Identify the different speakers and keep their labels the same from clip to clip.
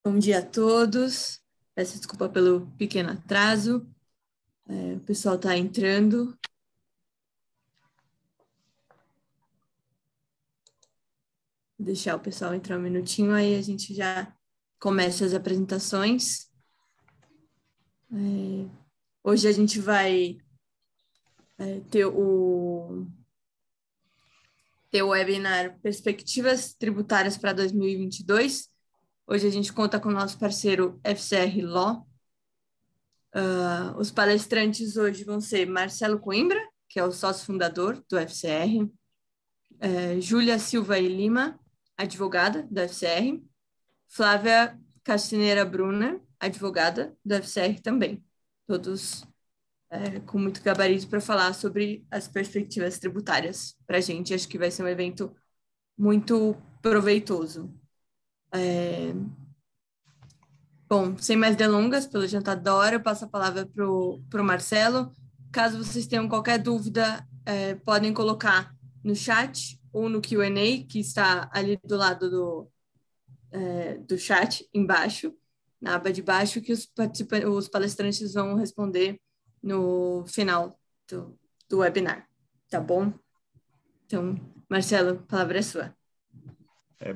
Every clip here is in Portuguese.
Speaker 1: Bom dia a todos. Peço desculpa pelo pequeno atraso. O pessoal está entrando. Vou deixar o pessoal entrar um minutinho, aí a gente já começa as apresentações. Hoje a gente vai ter o webinar Perspectivas Tributárias para 2022. Hoje a gente conta com o nosso parceiro FCR Law. Os palestrantes hoje vão ser Marcelo Coimbra, que é o sócio fundador do FCR, Júlia Silva e Lima, advogada do FCR, Flávia Castineira Brunner, advogada do FCR também, todos com muito gabarito para falar sobre as perspectivas tributárias para a gente. Acho que vai ser um evento muito proveitoso. Bom, sem mais delongas, pelo jantar da hora, eu passo a palavra para o Marcelo. Caso vocês tenham qualquer dúvida, podem colocar no chat ou no Q&A, que está ali do lado do chat, embaixo, na aba de baixo, que os palestrantes vão responder no final do webinar, tá bom? Então, Marcelo, a palavra é sua.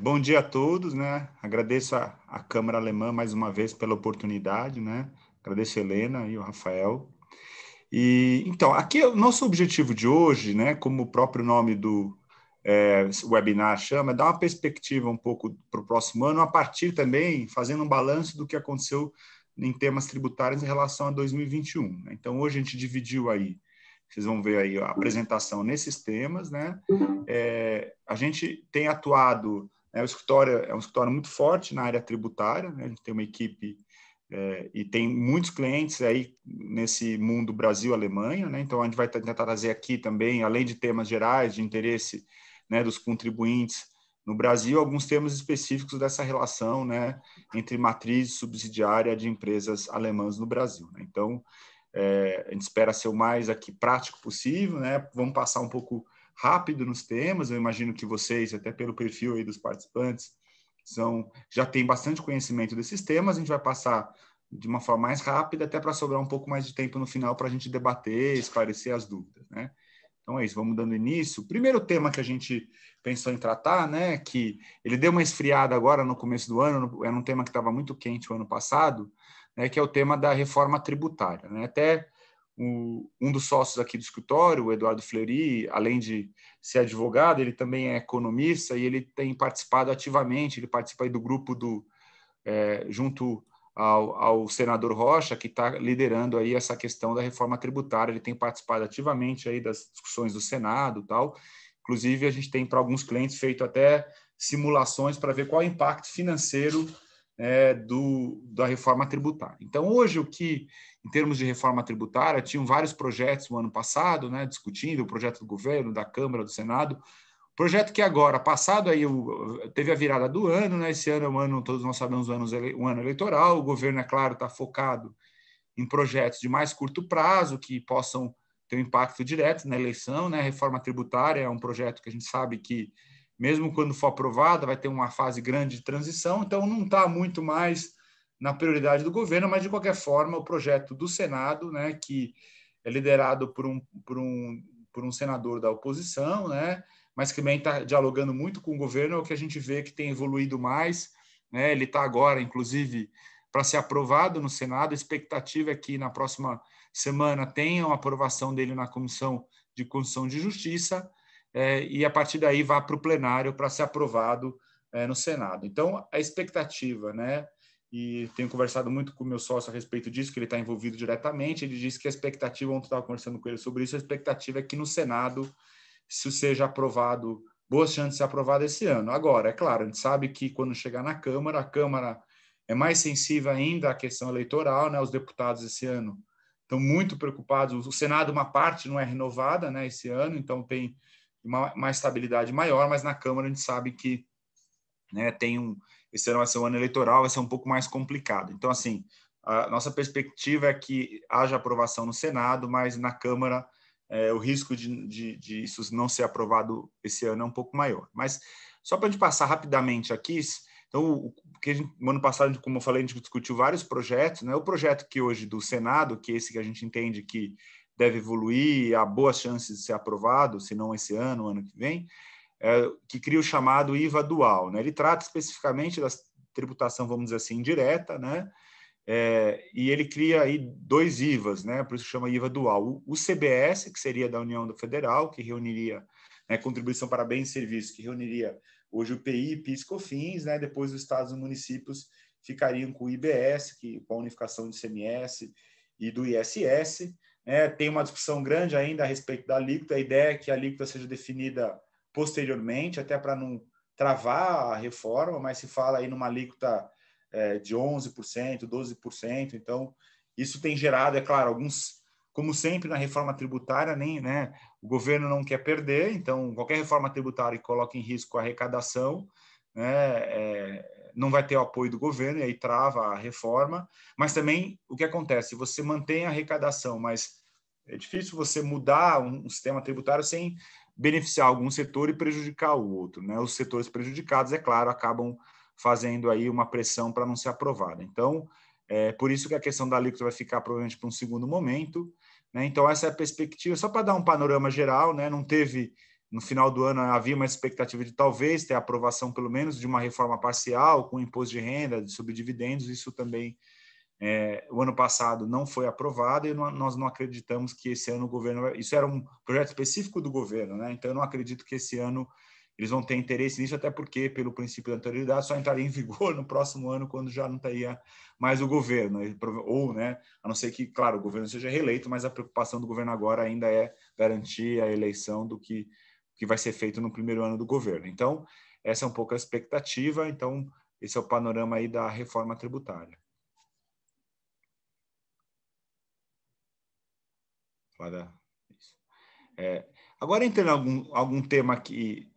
Speaker 2: Bom dia a todos, né? Agradeço a Câmara Alemã mais uma vez pela oportunidade, né? Agradeço a Helena e o Rafael. Então, aqui o nosso objetivo de hoje, né? Como o próprio nome do webinar chama, é dar uma perspectiva um pouco para o próximo ano, a partir também fazendo um balanço do que aconteceu em temas tributários em relação a 2021. Né? Então, hoje a gente dividiu aí, vocês vão ver aí a apresentação nesses temas, né? A gente tem atuado, o escritório é um escritório muito forte na área tributária, né? A gente tem uma equipe e tem muitos clientes aí nesse mundo Brasil-Alemanha, né? Então a gente vai tentar trazer aqui também, além de temas gerais de interesse, né, dos contribuintes no Brasil, alguns temas específicos dessa relação, né, entre matriz e subsidiária de empresas alemãs no Brasil. Né? Então a gente espera ser o mais aqui prático possível, né? Vamos passar um pouco rápido nos temas. Eu imagino que vocês, até pelo perfil aí dos participantes, já têm bastante conhecimento desses temas. A gente vai passar de uma forma mais rápida, até para sobrar um pouco mais de tempo no final para a gente debater, esclarecer as dúvidas, né? Então é isso, vamos dando início. O primeiro tema que a gente pensou em tratar, né, que ele deu uma esfriada agora no começo do ano, era um tema que estava muito quente o ano passado, né, que é o tema da reforma tributária. Né? Até um dos sócios aqui do escritório, o Eduardo Fleury, além de ser advogado, ele também é economista e ele tem participado ativamente, ele participa aí do grupo junto ao senador Rocha, que está liderando aí essa questão da reforma tributária. Ele tem participado ativamente aí das discussões do Senado e tal. Inclusive, a gente tem, para alguns clientes, feito até simulações para ver qual é o impacto financeiro da reforma tributária. Então, hoje, em termos de reforma tributária, tinham vários projetos no ano passado, né, discutindo o projeto do governo, da Câmara, do Senado. Projeto que agora, passado aí, teve a virada do ano, né? Esse ano é um ano, todos nós sabemos, um ano eleitoral. O governo, é claro, está focado em projetos de mais curto prazo, que possam ter um impacto direto na eleição, né? A reforma tributária é um projeto que a gente sabe que, mesmo quando for aprovada, vai ter uma fase grande de transição, então não está muito mais na prioridade do governo, mas, de qualquer forma, o projeto do Senado, né, que é liderado por um senador da oposição, né, mas que também está dialogando muito com o governo, é o que a gente vê que tem evoluído mais. Né, ele está agora, inclusive, para ser aprovado no Senado. A expectativa é que, na próxima semana, tenha uma aprovação dele na Comissão de Constituição e Justiça, e a partir daí vá para o plenário para ser aprovado no Senado. Então, a expectativa, né, e tenho conversado muito com o meu sócio a respeito disso, que ele está envolvido diretamente, ele disse que a expectativa, ontem estava conversando com ele sobre isso, a expectativa é que no Senado isso seja aprovado, boas chances de ser aprovado esse ano. Agora, é claro, a gente sabe que quando chegar na Câmara, a Câmara é mais sensível ainda à questão eleitoral, né, os deputados esse ano estão muito preocupados, o Senado, uma parte não é renovada, né, esse ano, então tem uma estabilidade maior, mas na Câmara a gente sabe que, né, esse ano vai ser um ano eleitoral, vai ser um pouco mais complicado. Então, assim, a nossa perspectiva é que haja aprovação no Senado, mas na Câmara o risco de isso não ser aprovado esse ano é um pouco maior. Mas, só para a gente passar rapidamente aqui, Então, no ano passado, como eu falei, a gente discutiu vários projetos, né? O projeto que hoje do Senado, que é esse que a gente entende que deve evoluir, há boas chances de ser aprovado, se não esse ano, ano que vem, que cria o chamado IVA dual, né? Ele trata especificamente da tributação, vamos dizer assim, indireta, né? E ele cria aí 2 IVAs, né? Por isso chama IVA dual. O CBS, que seria da União Federal, que reuniria, né, contribuição para bens e serviços, que reuniria hoje o PI, PIS, COFINS, né? Depois os estados e municípios ficariam com o IBS, com a unificação do ICMS e do ISS. Né? Tem uma discussão grande ainda a respeito da alíquota. A ideia é que a alíquota seja definida posteriormente, até para não travar a reforma, mas se fala aí numa alíquota de 11%, 12%. Então, isso tem gerado, é claro, alguns, como sempre na reforma tributária, né, o governo não quer perder, então qualquer reforma tributária que coloque em risco a arrecadação, né, não vai ter o apoio do governo, e aí trava a reforma. Mas também o que acontece? Você mantém a arrecadação, mas é difícil você mudar um sistema tributário sem beneficiar algum setor e prejudicar o outro, né? Os setores prejudicados, é claro, acabam fazendo aí uma pressão para não ser aprovada. Então, por isso que a questão da alíquota vai ficar provavelmente para um segundo momento, né? Então, essa é a perspectiva, só para dar um panorama geral, né? Não teve, no final do ano, havia uma expectativa de talvez ter a aprovação, pelo menos, de uma reforma parcial, com imposto de renda, sobre dividendos, isso também, o ano passado não foi aprovado, e nós não acreditamos que esse ano o governo... Isso era um projeto específico do governo, né? Então, eu não acredito que esse ano eles vão ter interesse nisso, até porque, pelo princípio da anterioridade, só entraria em vigor no próximo ano, quando já não estaria mais o governo. Ou, né, a não ser que, claro, o governo seja reeleito, mas a preocupação do governo agora ainda é garantir a eleição do que vai ser feito no primeiro ano do governo. Então, essa é um pouco a expectativa. Então, esse é o panorama aí da reforma tributária. Agora, entrando em algum tema que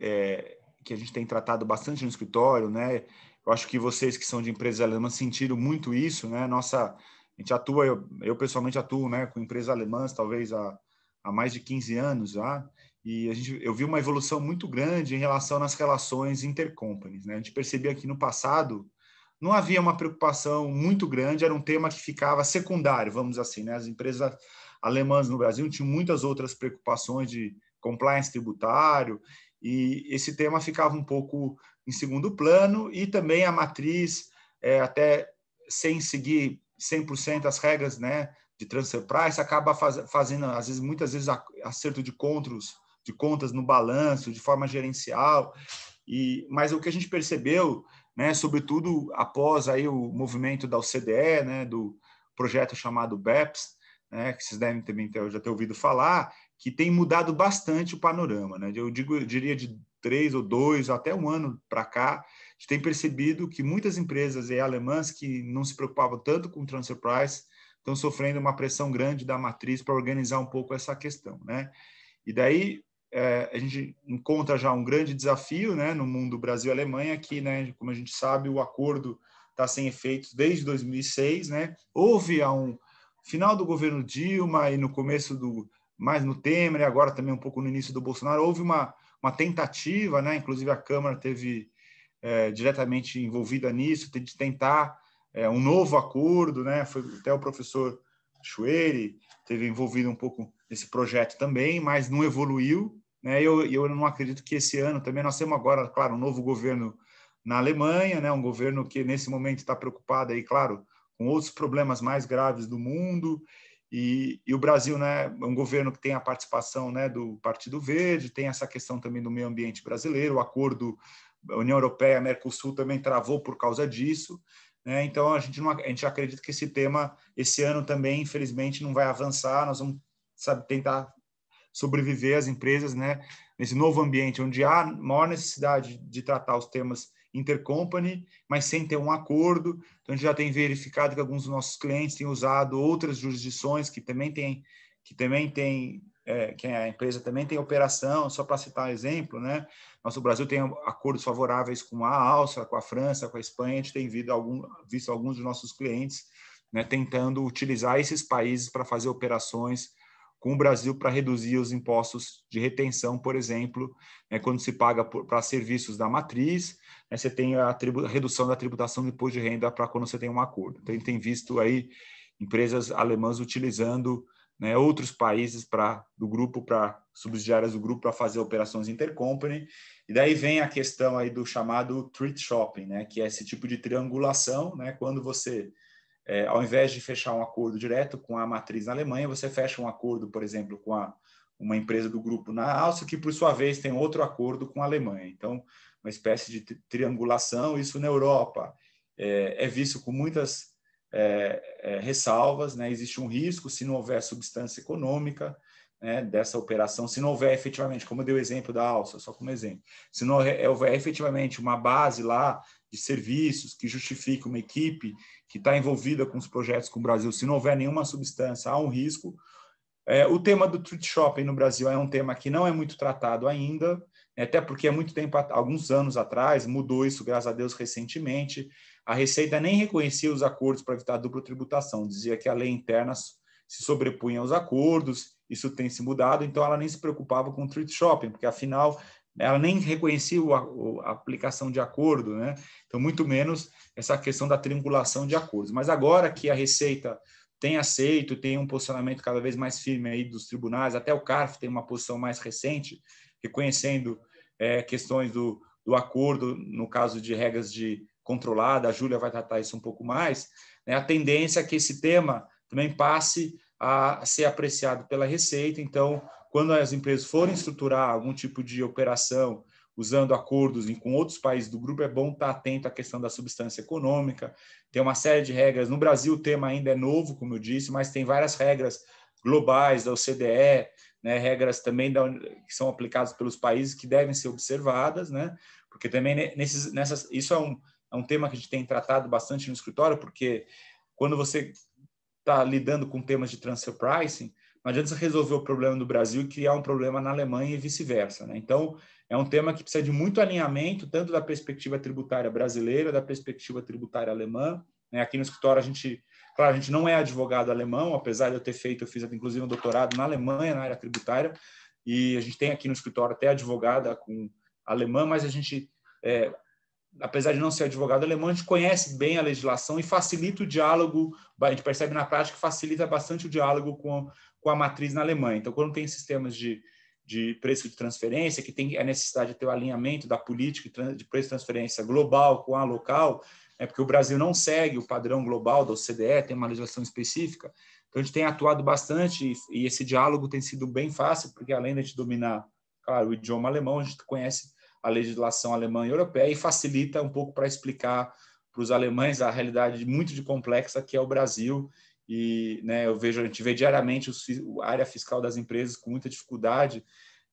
Speaker 2: a gente tem tratado bastante no escritório, né? Eu acho que vocês que são de empresas alemãs sentiram muito isso, né? A gente atua, eu pessoalmente atuo, né, com empresas alemãs, talvez há mais de 15 anos já, e eu vi uma evolução muito grande em relação nas relações intercompanies, né? A gente percebia que no passado não havia uma preocupação muito grande, era um tema que ficava secundário, vamos dizer assim, né? As empresas alemãs no Brasil tinham muitas outras preocupações de compliance tributário, e esse tema ficava um pouco em segundo plano, e também a matriz, até sem seguir 100% as regras, né, de transfer price, acaba fazendo, muitas vezes, acerto de contas no balanço, de forma gerencial. Mas o que a gente percebeu, né, sobretudo após aí o movimento da OCDE, né, do projeto chamado BEPS, né, que vocês devem também já ter ouvido falar, que tem mudado bastante o panorama, né? Eu diria de 3 ou 2 até um ano para cá, a gente tem percebido que muitas empresas alemãs que não se preocupavam tanto com o transfer price estão sofrendo uma pressão grande da matriz para organizar um pouco essa questão, né? E daí a gente encontra já um grande desafio, né, no mundo Brasil-Alemanha, que, né, como a gente sabe, o acordo está sem efeitos desde 2006, né? Houve final do governo Dilma e no começo mais no Temer, e agora também um pouco no início do Bolsonaro, houve uma tentativa, né? Inclusive a Câmara teve diretamente envolvida nisso, de tentar um novo acordo, né? Foi até o professor Schwery teve envolvido um pouco nesse projeto também, mas não evoluiu, né? Eu não acredito que esse ano também nós temos agora, claro, um novo governo na Alemanha, né? Um governo que nesse momento está preocupado aí, claro, com outros problemas mais graves do mundo, e o Brasil, né, é um governo que tem a participação, né, do Partido Verde, tem essa questão também do meio ambiente brasileiro, o acordo União Europeia-Mercosul também travou por causa disso, né? Então a gente acredita que esse tema, esse ano também, infelizmente, não vai avançar, nós vamos, tentar sobreviver as empresas, né, nesse novo ambiente onde há maior necessidade de tratar os temas intercompany, mas sem ter um acordo. Então, a gente já tem verificado que alguns dos nossos clientes têm usado outras jurisdições que a empresa também tem operação, só para citar um exemplo, né? Nosso Brasil tem acordos favoráveis com a Áustria, com a França, com a Espanha. A gente tem visto alguns dos nossos clientes, né, tentando utilizar esses países para fazer operações com o Brasil para reduzir os impostos de retenção, por exemplo, né, quando se paga para serviços da matriz, né, você tem a redução da tributação do imposto de renda para quando você tem um acordo. Então, a gente tem visto aí empresas alemãs utilizando, né, outros países do grupo, para subsidiárias do grupo, para fazer operações intercompany. E daí vem a questão aí do chamado thrift shopping, né, que é esse tipo de triangulação, né, quando você, ao invés de fechar um acordo direto com a matriz na Alemanha, você fecha um acordo, por exemplo, com uma empresa do grupo na Áustria, que, por sua vez, tem outro acordo com a Alemanha. Então, uma espécie de triangulação. Isso na Europa é visto com muitas ressalvas, né? Existe um risco se não houver substância econômica, né, dessa operação, se não houver efetivamente, como eu dei o exemplo da Áustria, só como exemplo, se não houver efetivamente uma base lá de serviços que justifique uma equipe que está envolvida com os projetos com o Brasil, se não houver nenhuma substância, há um risco. O tema do thrift shopping no Brasil é um tema que não é muito tratado ainda, até porque há muito tempo, alguns anos atrás, mudou isso, graças a Deus, recentemente. A Receita nem reconhecia os acordos para evitar dupla tributação, dizia que a lei interna se sobrepunha aos acordos, isso tem se mudado, então ela nem se preocupava com o thrift shopping, porque afinal ela nem reconhecia a aplicação de acordo, né? Então, muito menos essa questão da triangulação de acordos. Mas agora que a Receita tem aceito, tem um posicionamento cada vez mais firme aí dos tribunais, até o CARF tem uma posição mais recente, reconhecendo questões do acordo, no caso de regras de controlada, a Júlia vai tratar isso um pouco mais, né? A tendência é que esse tema também passe a ser apreciado pela Receita. Então, quando as empresas forem estruturar algum tipo de operação usando acordos com outros países do grupo, é bom estar atento à questão da substância econômica. Tem uma série de regras. No Brasil, o tema ainda é novo, como eu disse, mas tem várias regras globais da OCDE, né, regras também que são aplicadas pelos países que devem ser observadas, né, porque também isso é um tema que a gente tem tratado bastante no escritório, porque quando você está lidando com temas de transfer pricing, não adianta você resolver o problema no Brasil e criar um problema na Alemanha e vice-versa, né? Então, é um tema que precisa de muito alinhamento, tanto da perspectiva tributária brasileira, da perspectiva tributária alemã, né? Aqui no escritório, a gente não é advogado alemão, apesar de eu fiz inclusive um doutorado na Alemanha, na área tributária, e a gente tem aqui no escritório até advogada com alemã, mas a gente, apesar de não ser advogado alemão, a gente conhece bem a legislação e facilita o diálogo, a gente percebe na prática que facilita bastante o diálogo com a matriz na Alemanha. Então, quando tem sistemas de preço de transferência, que tem a necessidade de ter o alinhamento da política de preço de transferência global com a local, porque o Brasil não segue o padrão global da OCDE, tem uma legislação específica. Então, a gente tem atuado bastante e esse diálogo tem sido bem fácil, porque além de a gente dominar, claro, o idioma alemão, a gente conhece a legislação alemã e europeia e facilita um pouco para explicar para os alemães a realidade muito complexa que é o Brasil. E, né, a gente vê diariamente a área fiscal das empresas com muita dificuldade,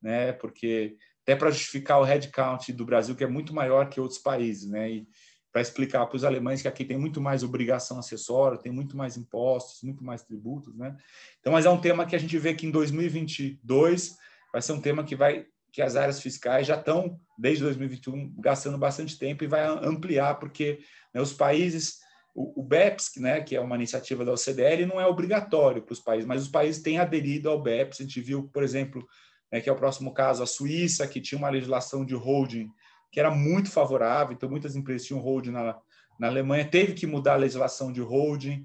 Speaker 2: né, porque até para justificar o headcount do Brasil, que é muito maior que outros países, né, e para explicar para os alemães que aqui tem muito mais obrigação acessória, tem muito mais impostos, muito mais tributos, né? Então, mas é um tema que a gente vê que em 2022 vai ser um tema que as áreas fiscais já estão, desde 2021, gastando bastante tempo e vai ampliar, porque, né, os países, o BEPS, né, que é uma iniciativa da OCDE, ele não é obrigatório para os países, mas os países têm aderido ao BEPS. A gente viu, por exemplo, né, que é o próximo caso, a Suíça, que tinha uma legislação de holding que era muito favorável, então muitas empresas tinham holding na Alemanha, teve que mudar a legislação de holding,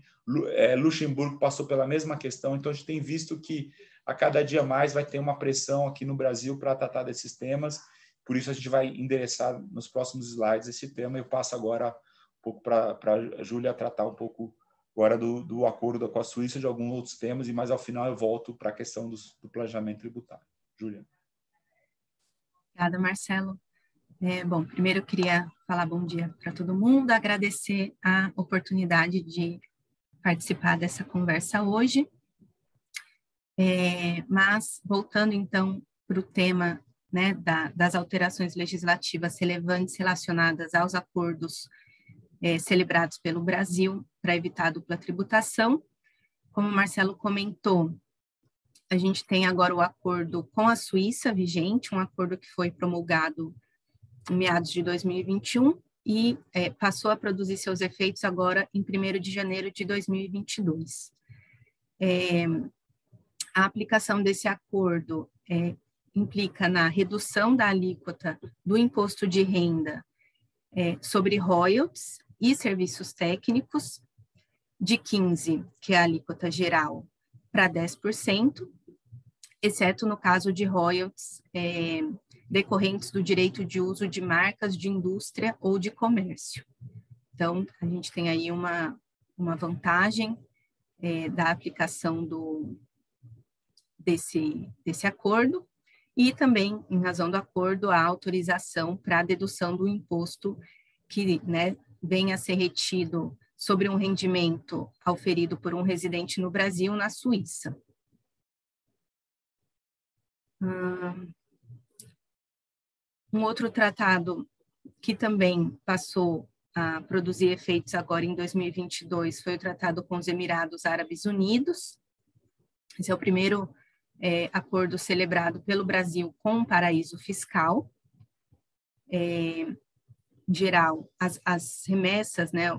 Speaker 2: Luxemburgo passou pela mesma questão, então a gente tem visto que a cada dia mais vai ter uma pressão aqui no Brasil para tratar desses temas, por isso a gente vai endereçar nos próximos slides esse tema. Eu passo agora um pouco para a Júlia tratar um pouco agora do acordo com a Suíça, de alguns outros temas, e mais ao final eu volto para a questão do planejamento tributário. Júlia.
Speaker 3: Obrigada, Marcelo. Bom, primeiro eu queria falar bom dia para todo mundo, agradecer a oportunidade de participar dessa conversa hoje. Mas, voltando então para o tema, né, das alterações legislativas relevantes relacionadas aos acordos celebrados pelo Brasil para evitar a dupla tributação, como o Marcelo comentou, a gente tem agora o acordo com a Suíça vigente, um acordo que foi promulgado em meados de 2021 e passou a produzir seus efeitos agora em 1º de janeiro de 2022. A aplicação desse acordo implica na redução da alíquota do imposto de renda sobre royalties e serviços técnicos, de 15%, que é a alíquota geral, para 10%, exceto no caso de royalties decorrentes do direito de uso de marcas de indústria ou de comércio. Então, a gente tem aí uma vantagem da aplicação desse acordo, e também, em razão do acordo, a autorização para a dedução do imposto que, né, venha a ser retido sobre um rendimento auferido por um residente no Brasil, na Suíça. Um outro tratado que também passou a produzir efeitos agora em 2022 foi o tratado com os Emirados Árabes Unidos. Esse é o primeiro acordo celebrado pelo Brasil com um paraíso fiscal. Em geral, as remessas, né,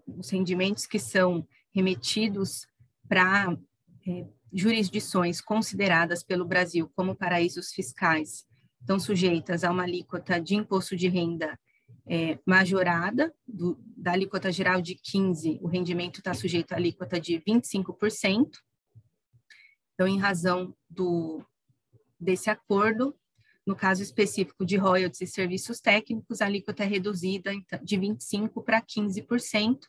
Speaker 3: os rendimentos que são remetidos para jurisdições consideradas pelo Brasil como paraísos fiscais estão sujeitas a uma alíquota de imposto de renda majorada, da alíquota geral de 15%, o rendimento está sujeito à alíquota de 25%. Então, em razão desse acordo, no caso específico de royalties e serviços técnicos, a alíquota é reduzida de 25% para 15%.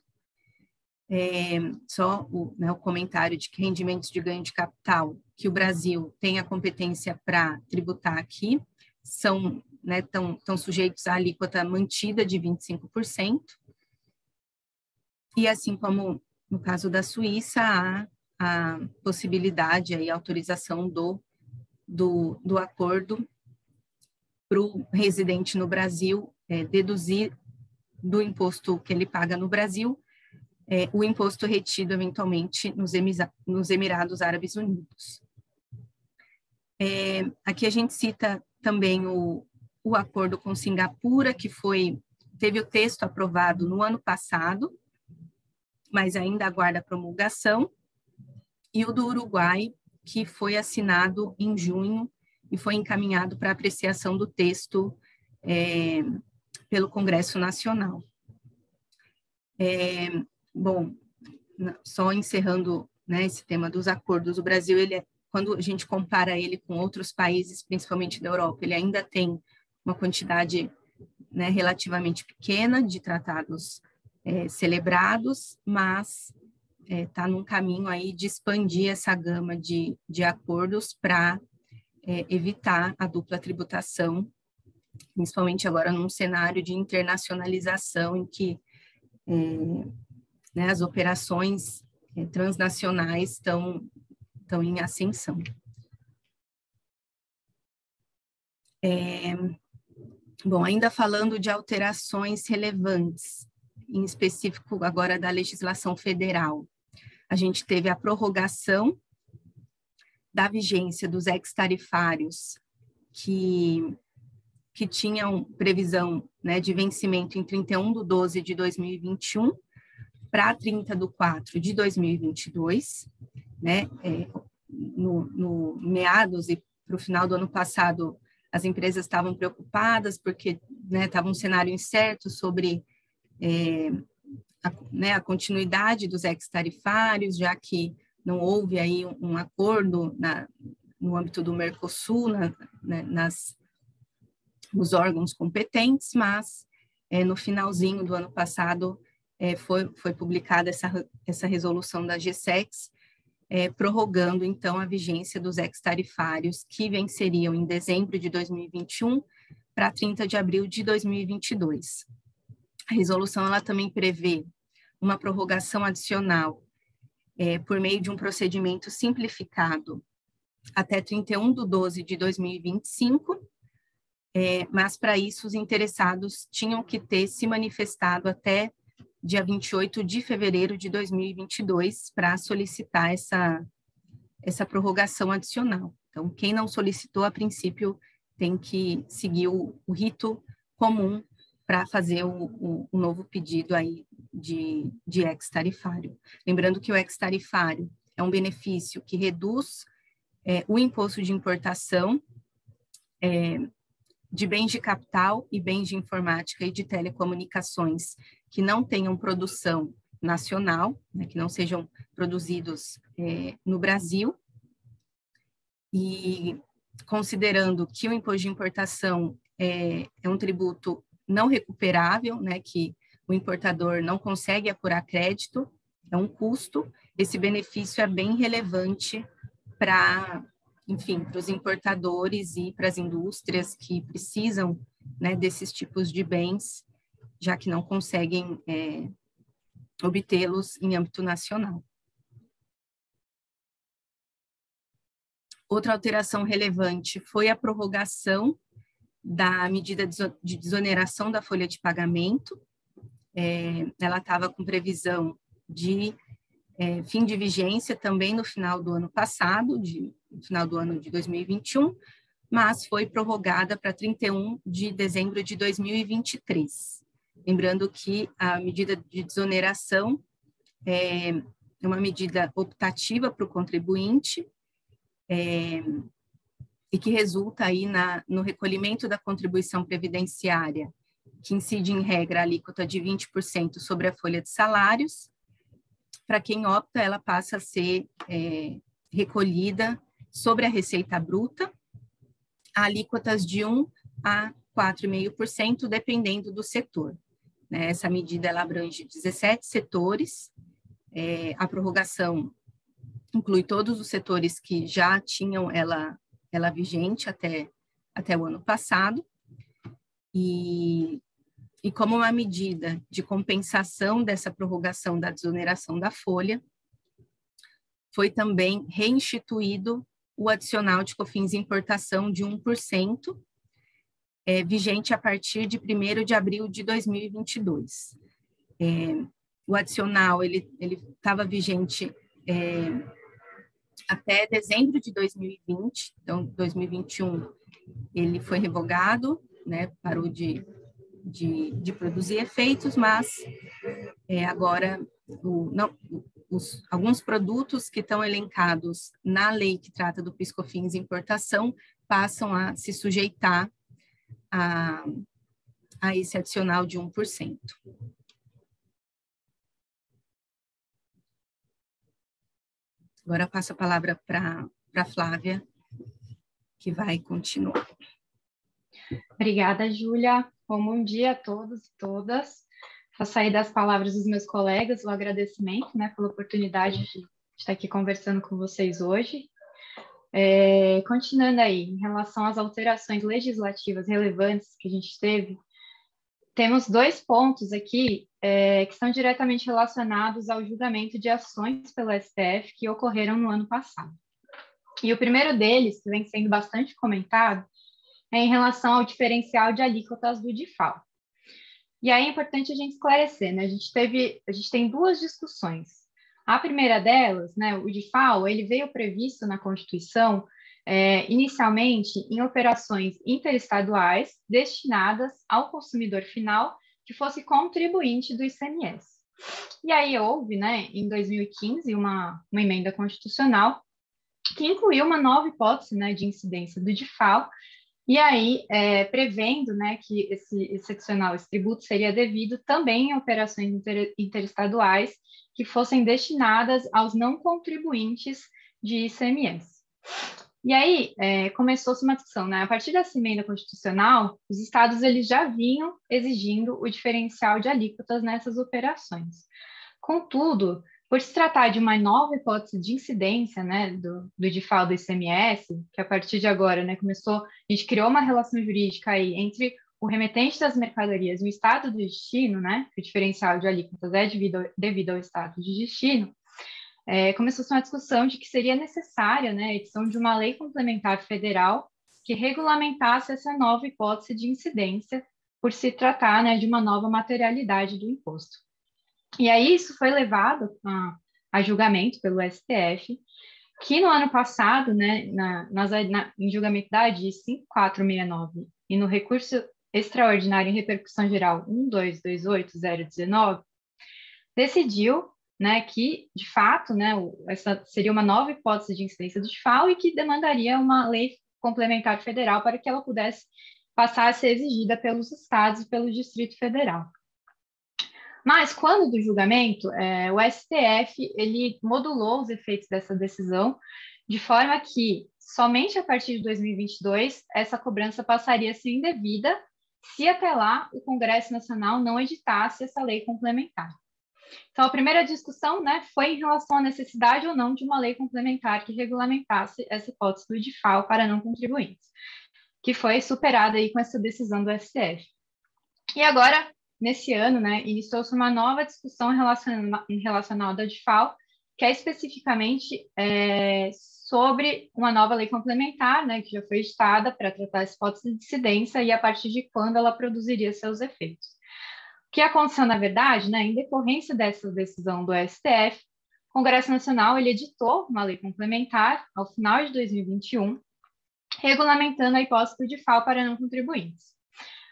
Speaker 3: Só o comentário de que rendimentos de ganho de capital que o Brasil tem a competência para tributar aqui são, né, estão sujeitos à alíquota mantida de 25%. E assim como no caso da Suíça, há a possibilidade e autorização do acordo para o residente no Brasil deduzir do imposto que ele paga no Brasil o imposto retido eventualmente nos Emirados Árabes Unidos. Aqui a gente cita também o acordo com Singapura, que teve o texto aprovado no ano passado, mas ainda aguarda promulgação, e o do Uruguai, que foi assinado em junho e foi encaminhado para apreciação do texto pelo Congresso Nacional. Bom, só encerrando, né, esse tema dos acordos, o Brasil, quando a gente compara ele com outros países, principalmente da Europa, ele ainda tem uma quantidade, né, relativamente pequena de tratados celebrados, mas está num caminho aí de expandir essa gama de acordos para evitar a dupla tributação, principalmente agora num cenário de internacionalização em que né, as operações transnacionais estão em ascensão. Bom, ainda falando de alterações relevantes, em específico agora da legislação federal, a gente teve a prorrogação da vigência dos ex-tarifários que tinham previsão, né, de vencimento em 31/12 de 2021 para 30/4 de 2022, né? No meados e para o final do ano passado, as empresas estavam preocupadas porque, né, estava um cenário incerto sobre a continuidade dos ex-tarifários, já que não houve aí um acordo no âmbito do Mercosul, nos órgãos competentes, mas no finalzinho do ano passado foi publicada essa resolução da GSEX, prorrogando, então, a vigência dos ex-tarifários que venceriam em dezembro de 2021 para 30 de abril de 2022. A resolução ela também prevê uma prorrogação adicional por meio de um procedimento simplificado até 31/12 de 2025, mas para isso os interessados tinham que ter se manifestado até dia 28 de fevereiro de 2022 para solicitar essa prorrogação adicional. Então, quem não solicitou, a princípio, tem que seguir o rito comum para fazer o novo pedido aí de ex-tarifário. Lembrando que o ex-tarifário é um benefício que reduz o imposto de importação de bens de capital e bens de informática e de telecomunicações que não tenham produção nacional, né, que não sejam produzidos no Brasil, e considerando que o imposto de importação é um tributo não recuperável, né, que o importador não consegue apurar crédito, é um custo, esse benefício é bem relevante para, enfim, para os importadores e para as indústrias que precisam, né, desses tipos de bens, já que não conseguem obtê-los em âmbito nacional. Outra alteração relevante foi a prorrogação da medida de desoneração da folha de pagamento. Ela estava com previsão de fim de vigência também no final do ano passado, no final do ano de 2021, mas foi prorrogada para 31 de dezembro de 2023. Lembrando que a medida de desoneração é uma medida optativa para o contribuinte, e que resulta aí no recolhimento da contribuição previdenciária, que incide em regra a alíquota de 20% sobre a folha de salários. Para quem opta, ela passa a ser recolhida sobre a receita bruta, a alíquotas de 1% a 4,5%, dependendo do setor. Essa medida ela abrange 17 setores, a prorrogação inclui todos os setores que já tinham ela vigente até o ano passado, e como uma medida de compensação dessa prorrogação da desoneração da folha, foi também reinstituído o adicional de COFINS importação de 1%, vigente a partir de 1º de abril de 2022. O adicional ele estava vigente até dezembro de 2020, então 2021 ele foi revogado, né, parou de produzir efeitos, mas agora alguns produtos que estão elencados na lei que trata do PIS/COFINS importação passam a se sujeitar a esse adicional de 1%. Agora eu passo a palavra para a Flávia, que vai continuar.
Speaker 4: Obrigada, Júlia. Bom dia a todos e todas. Vou sair das palavras dos meus colegas o agradecimento, né, pela oportunidade de estar aqui conversando com vocês hoje. Continuando aí, em relação às alterações legislativas relevantes que a gente teve, temos 2 pontos aqui que estão diretamente relacionados ao julgamento de ações pelo STF que ocorreram no ano passado. E o primeiro deles, que vem sendo bastante comentado, é em relação ao diferencial de alíquotas do DIFAL. E aí é importante a gente esclarecer, né? A gente tem 2 discussões. A primeira delas, né, o DIFAL, ele veio previsto na Constituição inicialmente em operações interestaduais destinadas ao consumidor final que fosse contribuinte do ICMS. E aí houve, né, em 2015, uma emenda constitucional que incluiu uma nova hipótese, né, de incidência do DIFAL, e aí prevendo, né, que esse tributo seria devido também em operações interestaduais que fossem destinadas aos não contribuintes de ICMS. E aí começou-se uma discussão, né? A partir dessa emenda constitucional, os estados eles já vinham exigindo o diferencial de alíquotas nessas operações. Contudo, por se tratar de uma nova hipótese de incidência, né, do DIFAL do ICMS, que a partir de agora, né, a gente criou uma relação jurídica aí entre o remetente das mercadorias e o estado do destino, né, que o diferencial de alíquotas é devido ao estado de destino, começou-se uma discussão de que seria necessária, né, a edição de uma lei complementar federal que regulamentasse essa nova hipótese de incidência por se tratar, né, de uma nova materialidade do imposto. E aí isso foi levado a julgamento pelo STF, que no ano passado, né, em julgamento da ADI 5469 e no recurso extraordinário em repercussão geral 1228019, decidiu né, que, de fato, né, essa seria uma nova hipótese de incidência do DIFAL e que demandaria uma lei complementar federal para que ela pudesse passar a ser exigida pelos estados e pelo Distrito Federal. Mas, quando do julgamento, o STF ele modulou os efeitos dessa decisão de forma que, somente a partir de 2022, essa cobrança passaria a ser indevida se até lá o Congresso Nacional não editasse essa lei complementar. Então, a primeira discussão, né, foi em relação à necessidade ou não de uma lei complementar que regulamentasse essa hipótese do DIFAL para não contribuintes, que foi superada aí com essa decisão do STF. E agora, nesse ano, né, iniciou-se uma nova discussão relacionada ao DIFAL, que é especificamente sobre uma nova lei complementar, né, que já foi editada para tratar essa hipótese de incidência e a partir de quando ela produziria seus efeitos. O que aconteceu, na verdade, né, em decorrência dessa decisão do STF, o Congresso Nacional ele editou uma lei complementar ao final de 2021, regulamentando a hipótese do DIFAL para não contribuintes.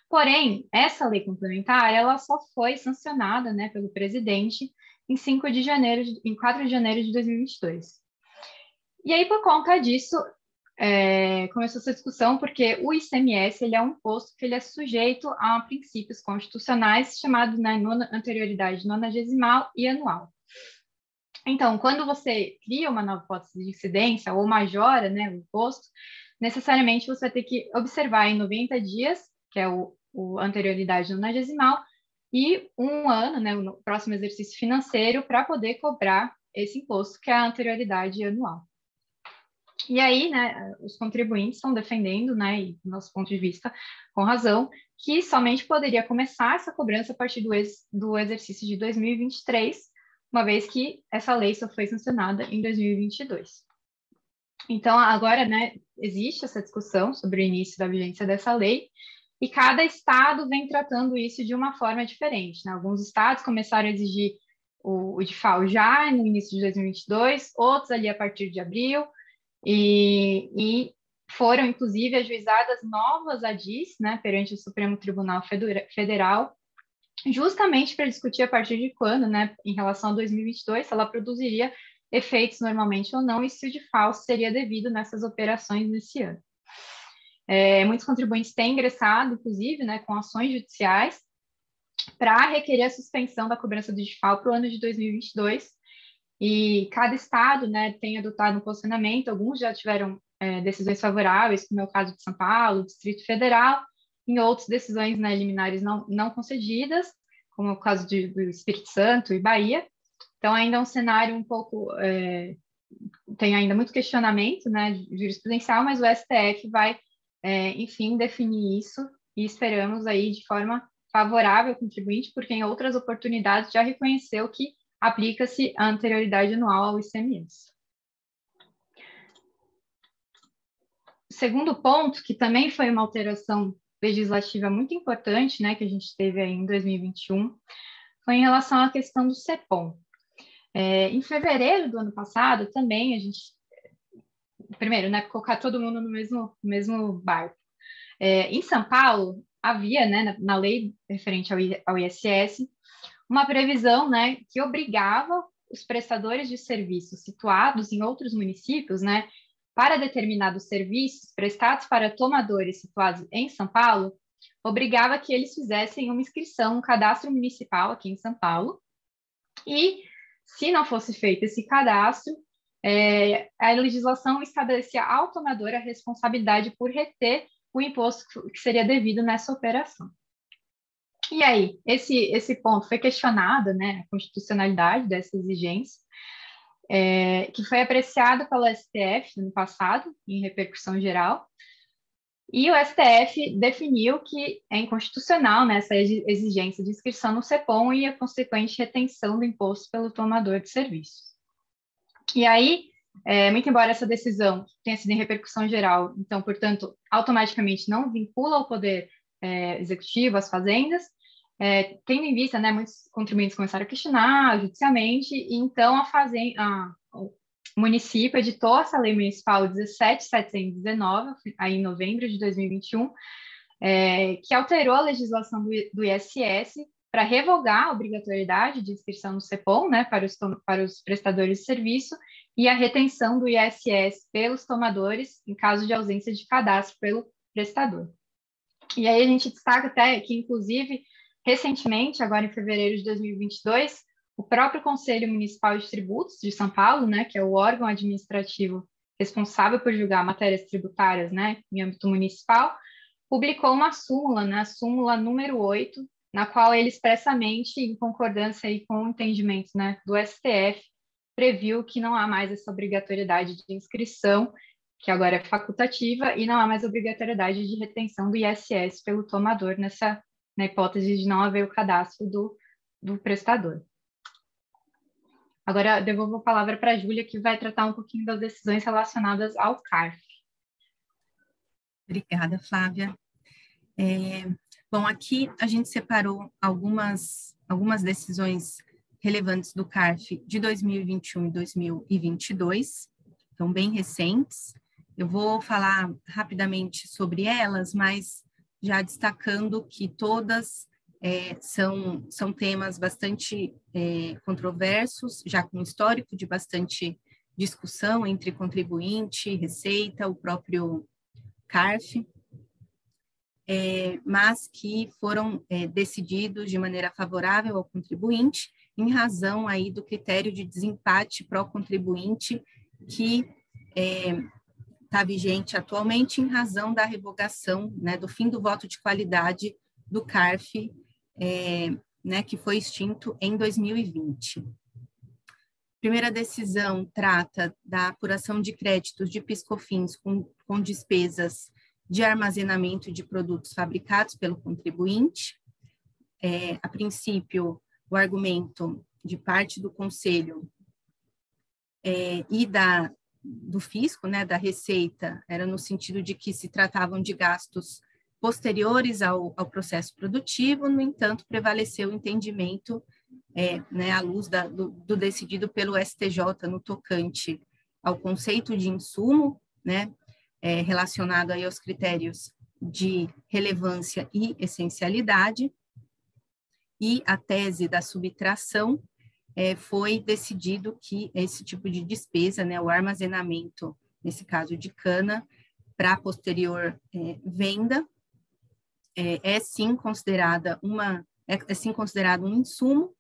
Speaker 4: Porém, essa lei complementar ela só foi sancionada, né, pelo presidente em 4 de janeiro de 2022. E aí, por conta disso, começou essa discussão porque o ICMS ele é um imposto que ele é sujeito a princípios constitucionais chamados, né, anterioridade nonagesimal e anual. Então, quando você cria uma nova hipótese de incidência ou majora, né, o imposto, necessariamente você vai ter que observar em 90 dias, que é o anterioridade nonagesimal, e 1 ano, né, no próximo exercício financeiro, para poder cobrar esse imposto, que é a anterioridade anual. E aí, né, os contribuintes estão defendendo, né, e do nosso ponto de vista, com razão, que somente poderia começar essa cobrança a partir do exercício de 2023, uma vez que essa lei só foi sancionada em 2022. Então, agora, né, existe essa discussão sobre o início da vigência dessa lei, e cada estado vem tratando isso de uma forma diferente, né? Alguns estados começaram a exigir o DIFAL já no início de 2022, outros ali a partir de abril, e foram, inclusive, ajuizadas novas ADIs, né, perante o Supremo Tribunal Federal, justamente para discutir a partir de quando, né, em relação a 2022, se ela produziria efeitos normalmente ou não, e se o DIFAL seria devido nessas operações nesse ano. Muitos contribuintes têm ingressado, inclusive, né, com ações judiciais para requerer a suspensão da cobrança do DIFAL para o ano de 2022, e cada estado, né, tem adotado um posicionamento, alguns já tiveram decisões favoráveis, como é o caso de São Paulo, Distrito Federal, em outras decisões, né, liminares não concedidas, como é o caso do Espírito Santo e Bahia. Então, ainda é um cenário um pouco... tem ainda muito questionamento, né, jurisprudencial, mas o STF vai, enfim, definir isso, e esperamos aí de forma favorável ao contribuinte, porque em outras oportunidades já reconheceu que aplica-se a anterioridade anual ao ICMS. O segundo ponto, que também foi uma alteração legislativa muito importante, né, que a gente teve aí em 2021, foi em relação à questão do CEPOM. Em fevereiro do ano passado, também a gente, primeiro, né, colocar todo mundo no mesmo barco. Em São Paulo, havia, né, na lei referente ao ISS, uma previsão, né, que obrigava os prestadores de serviços situados em outros municípios, né, para determinados serviços prestados para tomadores situados em São Paulo, obrigava que eles fizessem uma inscrição no cadastro municipal aqui em São Paulo, e se não fosse feito esse cadastro, a legislação estabelecia ao tomador a responsabilidade por reter o imposto que seria devido nessa operação. E aí, esse ponto foi questionado, né, a constitucionalidade dessa exigência, que foi apreciado pelo STF no ano passado, em repercussão geral, e o STF definiu que é inconstitucional, né, essa exigência de inscrição no CEPOM e a consequente retenção do imposto pelo tomador de serviços. E aí, muito embora essa decisão tenha sido em repercussão geral, então, portanto, automaticamente não vincula o poder executivo, as fazendas, tendo em vista, né, muitos contribuintes começaram a questionar judicialmente, e então o município editou essa lei municipal 17.719, aí em novembro de 2021, que alterou a legislação do ISS para revogar a obrigatoriedade de inscrição no CEPOM, né, para os prestadores de serviço, e a retenção do ISS pelos tomadores em caso de ausência de cadastro pelo prestador. E aí a gente destaca até que, inclusive, recentemente, agora em fevereiro de 2022, o próprio Conselho Municipal de Tributos de São Paulo, né, que é o órgão administrativo responsável por julgar matérias tributárias, né, em âmbito municipal, publicou uma súmula, né, a súmula número 8, na qual ele expressamente, em concordância aí com o entendimento, né, do STF, previu que não há mais essa obrigatoriedade de inscrição, que agora é facultativa, e não há mais obrigatoriedade de retenção do ISS pelo tomador na hipótese de não haver o cadastro do prestador. Agora, eu devolvo a palavra para a Júlia, que vai tratar um pouquinho das decisões relacionadas ao CARF.
Speaker 3: Obrigada, Flávia. Bom, aqui a gente separou algumas decisões relevantes do CARF de 2021 e 2022, então bem recentes. Eu vou falar rapidamente sobre elas, mas já destacando que todas são temas bastante controversos, já com histórico de bastante discussão entre contribuinte, Receita, o próprio CARF, mas que foram decididos de maneira favorável ao contribuinte, em razão aí do critério de desempate pró-contribuinte que está vigente atualmente em razão da revogação, né, do fim do voto de qualidade do CARF, né, que foi extinto em 2020. Primeira decisão trata da apuração de créditos de PIS/COFINS com despesas de armazenamento de produtos fabricados pelo contribuinte. A princípio, o argumento de parte do Conselho e do fisco, né, da Receita, era no sentido de que se tratavam de gastos posteriores ao processo produtivo. No entanto, prevaleceu o entendimento, né, à luz do decidido pelo STJ no tocante ao conceito de insumo, né, relacionado aí aos critérios de relevância e essencialidade, e a tese da subtração, foi decidido que esse tipo de despesa, né, o armazenamento, nesse caso de cana, para posterior venda, é sim considerado um insumo,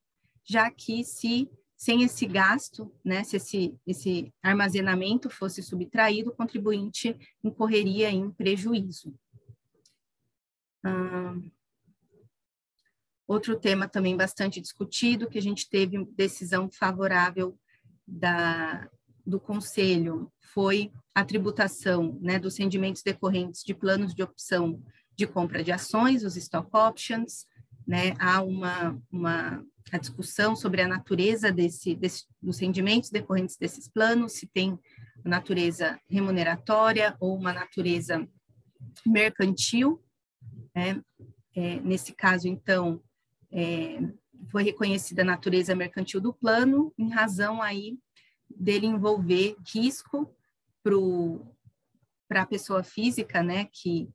Speaker 3: já que sem esse gasto, né, se esse armazenamento fosse subtraído, o contribuinte incorreria em prejuízo. Outro tema também bastante discutido, que a gente teve decisão favorável do Conselho, foi a tributação, né, dos rendimentos decorrentes de planos de opção de compra de ações, os stock options, né. Há a discussão sobre a natureza dos rendimentos decorrentes desses planos, se tem natureza remuneratória ou uma natureza mercantil, né. Nesse caso, então, foi reconhecida a natureza mercantil do plano, em razão aí dele envolver risco para a pessoa física, né, que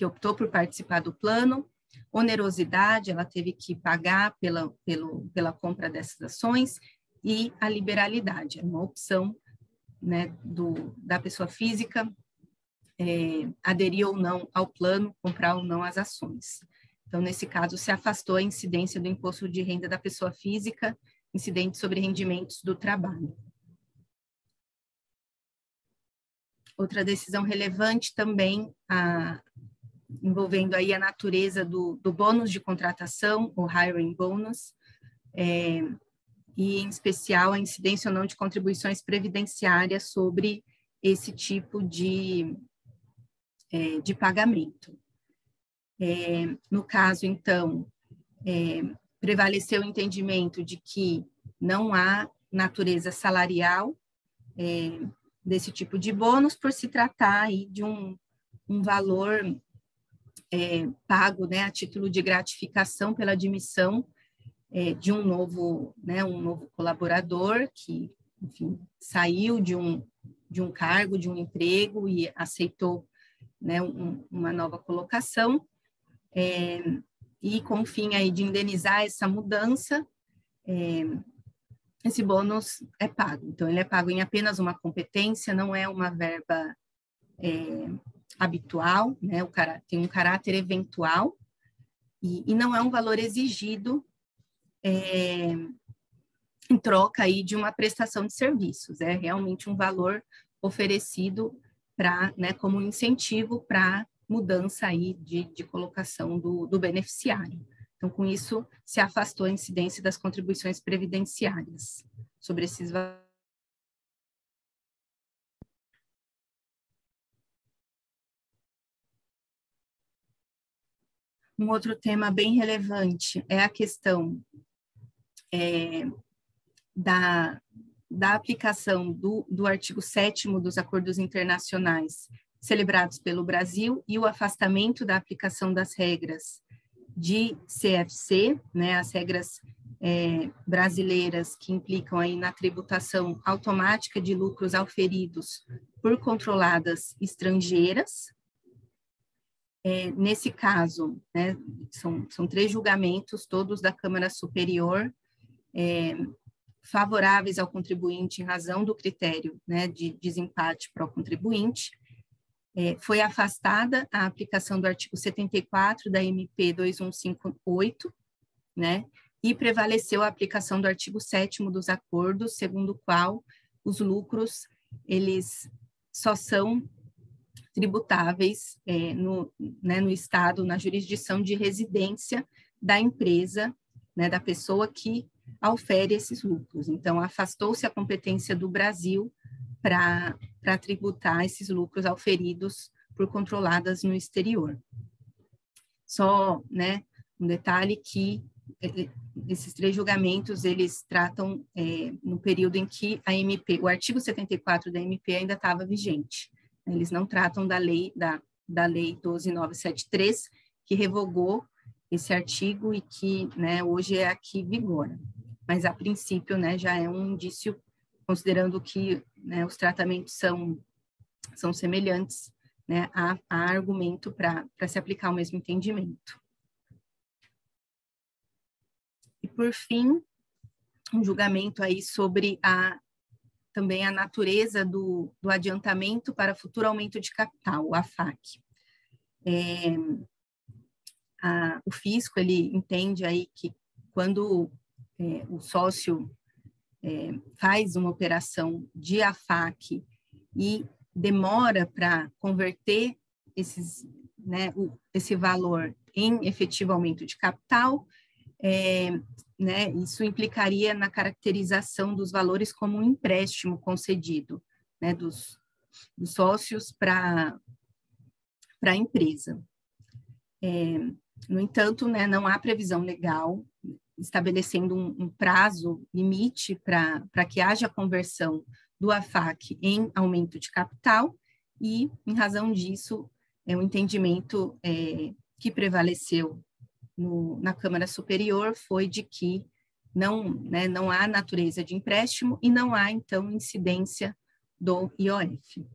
Speaker 3: optou por participar do plano, onerosidade, ela teve que pagar pela compra dessas ações, e a liberalidade, é uma opção, né, da pessoa física aderir ou não ao plano, comprar ou não as ações. Então, nesse caso, se afastou a incidência do imposto de renda da pessoa física, incidente sobre rendimentos do trabalho. Outra decisão relevante também, envolvendo aí a natureza do bônus de contratação, o hiring bonus, e, em especial, a incidência ou não de contribuições previdenciárias sobre esse tipo de pagamento. No caso, então, prevaleceu o entendimento de que não há natureza salarial desse tipo de bônus, por se tratar aí de um valor pago, né, a título de gratificação pela admissão de um novo colaborador que, enfim, saiu de um cargo, de um emprego e aceitou, né, uma nova colocação. e com o fim aí de indenizar essa mudança, esse bônus é pago. Então, ele é pago em apenas uma competência, não é uma verba habitual, né? Tem um caráter eventual, e não é um valor exigido em troca aí de uma prestação de serviços. É realmente um valor oferecido né, como incentivo para mudança aí de colocação do beneficiário. Então, com isso, se afastou a incidência das contribuições previdenciárias sobre esses valores. Um outro tema bem relevante é a questão da aplicação do artigo 7º dos acordos internacionais celebrados pelo Brasil e o afastamento da aplicação das regras de CFC, né, as regras brasileiras que implicam aí na tributação automática de lucros auferidos por controladas estrangeiras. Nesse caso, né, são 3 julgamentos, todos da Câmara Superior, favoráveis ao contribuinte em razão do critério, né, de desempate para o contribuinte. Foi afastada a aplicação do artigo 74 da MP 2158, né, e prevaleceu a aplicação do artigo 7º dos acordos, segundo o qual os lucros, eles só são tributáveis no Estado, na jurisdição de residência da empresa, né, da pessoa que aufere esses lucros. Então, afastou-se a competência do Brasil para tributar esses lucros auferidos por controladas no exterior. Só, né, um detalhe que esses 3 julgamentos, eles tratam no período em que o artigo 74 da MP ainda estava vigente. Eles não tratam da lei 12.973, que revogou esse artigo e que, né, hoje é aqui vigora. Mas, a princípio, né, já é um indício, considerando que, né, os tratamentos são semelhantes, né, há argumento para se aplicar o mesmo entendimento. E, por fim, um julgamento aí sobre também a natureza do adiantamento para futuro aumento de capital, o AFAC. O fisco, ele entende aí que quando o sócio faz uma operação de AFAC e demora para converter esse valor em efetivo aumento de capital, né, isso implicaria na caracterização dos valores como um empréstimo concedido, né, dos sócios para a empresa. No entanto, né, não há previsão legal estabelecendo um prazo limite para que haja conversão do AFAC em aumento de capital, e, em razão disso, o entendimento que prevaleceu na Câmara Superior foi de que não há natureza de empréstimo e não há, então, incidência do IOF.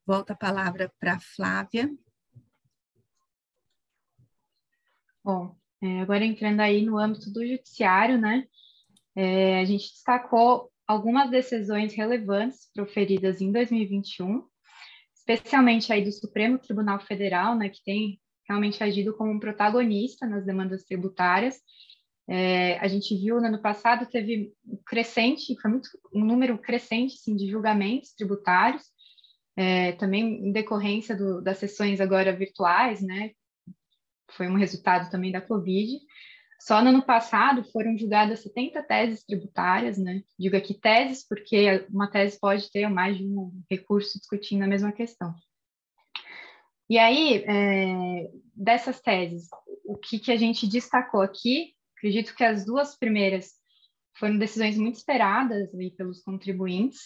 Speaker 3: Volto a palavra para a Flávia.
Speaker 4: Bom, agora entrando aí no âmbito do judiciário, né, a gente destacou algumas decisões relevantes proferidas em 2021, especialmente aí do Supremo Tribunal Federal, né, que tem realmente agido como um protagonista nas demandas tributárias. A gente viu no ano passado teve um número crescente assim, de julgamentos tributários, também em decorrência das sessões agora virtuais, né, foi um resultado também da Covid. Só no ano passado foram julgadas 70 teses tributárias, né? Digo aqui teses porque uma tese pode ter mais de um recurso discutindo a mesma questão. E aí, dessas teses, o que a gente destacou aqui, acredito que as 2 primeiras foram decisões muito esperadas aí pelos contribuintes.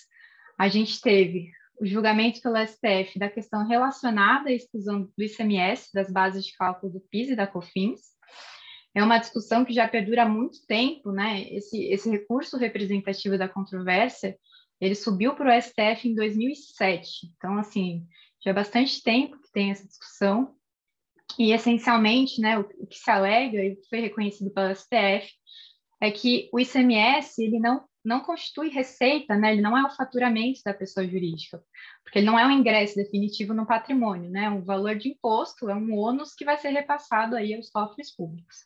Speaker 4: A gente teve o julgamento pelo STF da questão relacionada à exclusão do ICMS das bases de cálculo do PIS e da COFINS. É uma discussão que já perdura há muito tempo, né? Esse recurso representativo da controvérsia, ele subiu para o STF em 2007. Então, assim, já há bastante tempo que tem essa discussão, e essencialmente, né, o que se alega e o que foi reconhecido pela STF é que o ICMS ele não constitui receita, né, ele não é o faturamento da pessoa jurídica, porque ele não é um ingresso definitivo no patrimônio, né, o valor de imposto é um ônus que vai ser repassado aí aos cofres públicos.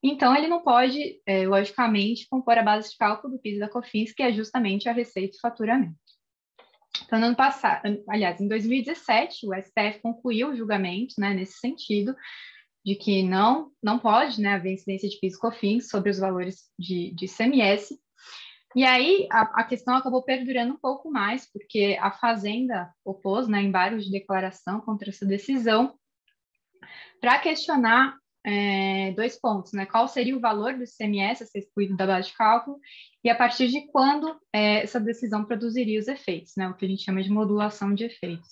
Speaker 4: Então, ele não pode, logicamente, compor a base de cálculo do PIS e da COFINS, que é justamente a receita e faturamento. Então, no ano passado, aliás, em 2017, o STF concluiu o julgamento, né, nesse sentido, de que não pode, né, haver incidência de PIS e COFINS sobre os valores de ICMS. E aí, a questão acabou perdurando um pouco mais, porque a Fazenda opôs, né, embargos de declaração contra essa decisão, para questionar dois pontos, né? Qual seria o valor do ICMS a ser excluído da base de cálculo e a partir de quando essa decisão produziria os efeitos, né? O que a gente chama de modulação de efeitos.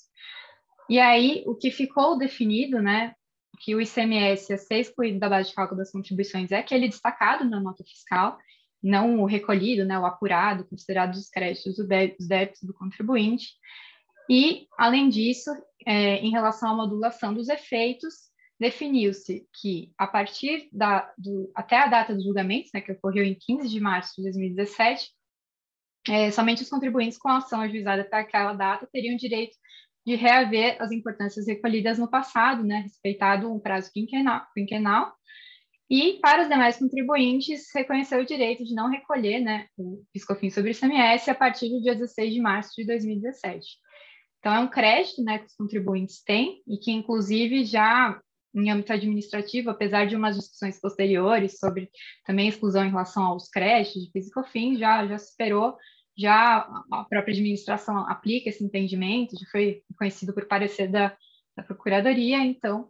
Speaker 4: E aí, o que ficou definido, né? Que o ICMS a ser excluído da base de cálculo das contribuições é aquele destacado na nota fiscal, não o recolhido, né? O apurado, considerado os créditos dos débitos do contribuinte. E, além disso, em relação à modulação dos efeitos, definiu-se que, a partir até a data dos julgamentos, né, que ocorreu em 15 de março de 2017, somente os contribuintes com a ação ajuizada até aquela data teriam direito de reaver as importâncias recolhidas no passado, né, respeitado um prazo quinquenal, e, para os demais contribuintes, reconheceu o direito de não recolher, né, o PIS/COFINS sobre o ICMS a partir do dia 16 de março de 2017. Então, é um crédito, né, que os contribuintes têm e que, inclusive, já em âmbito administrativo, apesar de umas discussões posteriores sobre também exclusão em relação aos créditos de PIS e COFINS, já se esperou, já a própria administração aplica esse entendimento, já foi conhecido por parecer da Procuradoria, então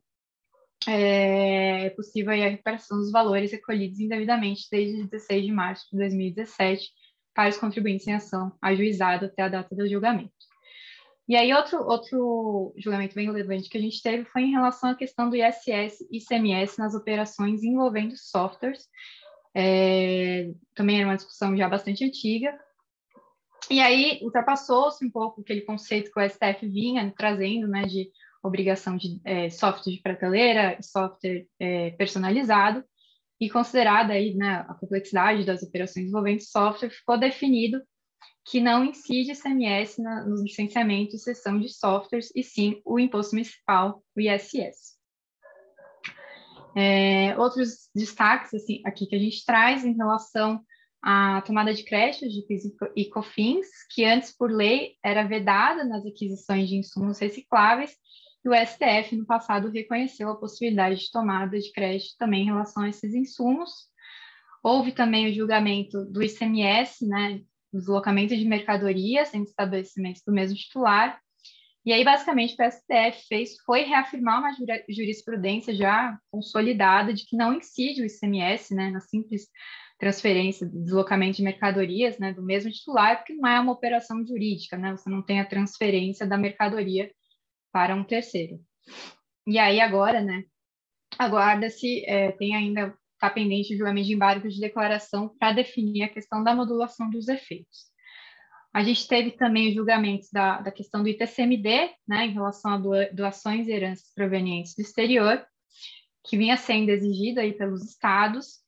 Speaker 4: é possível aí a recuperação dos valores recolhidos indevidamente desde 16 de março de 2017 para os contribuintes em ação ajuizado até a data do julgamento. E aí, outro julgamento bem relevante que a gente teve foi em relação à questão do ISS e ICMS nas operações envolvendo softwares. Também era uma discussão já bastante antiga. E aí, ultrapassou-se um pouco aquele conceito que o STF vinha trazendo, né, de obrigação de software de prateleira e software personalizado, e considerada aí, né, a complexidade das operações envolvendo software, ficou definido que não incide ICMS nos licenciamentos e cessão de softwares, e sim o imposto municipal, o ISS. Outros destaques assim, aqui que a gente traz em relação à tomada de créditos de PIS e COFINS, que antes, por lei, era vedada nas aquisições de insumos recicláveis, e o STF, no passado, reconheceu a possibilidade de tomada de crédito também em relação a esses insumos. Houve também o julgamento do ICMS, né, deslocamento de mercadorias entre estabelecimentos do mesmo titular. E aí, basicamente, o que o STF fez foi reafirmar uma jurisprudência já consolidada de que não incide o ICMS, né, na simples transferência, deslocamento de mercadorias, né, do mesmo titular, porque não é uma operação jurídica, né, você não tem a transferência da mercadoria para um terceiro. E aí, agora, né, aguarda-se, tem ainda está pendente o julgamento de embargo de declaração para definir a questão da modulação dos efeitos. A gente teve também o julgamento da questão do ITCMD, né, em relação a doações e heranças provenientes do exterior, que vinha sendo exigida aí pelos estados,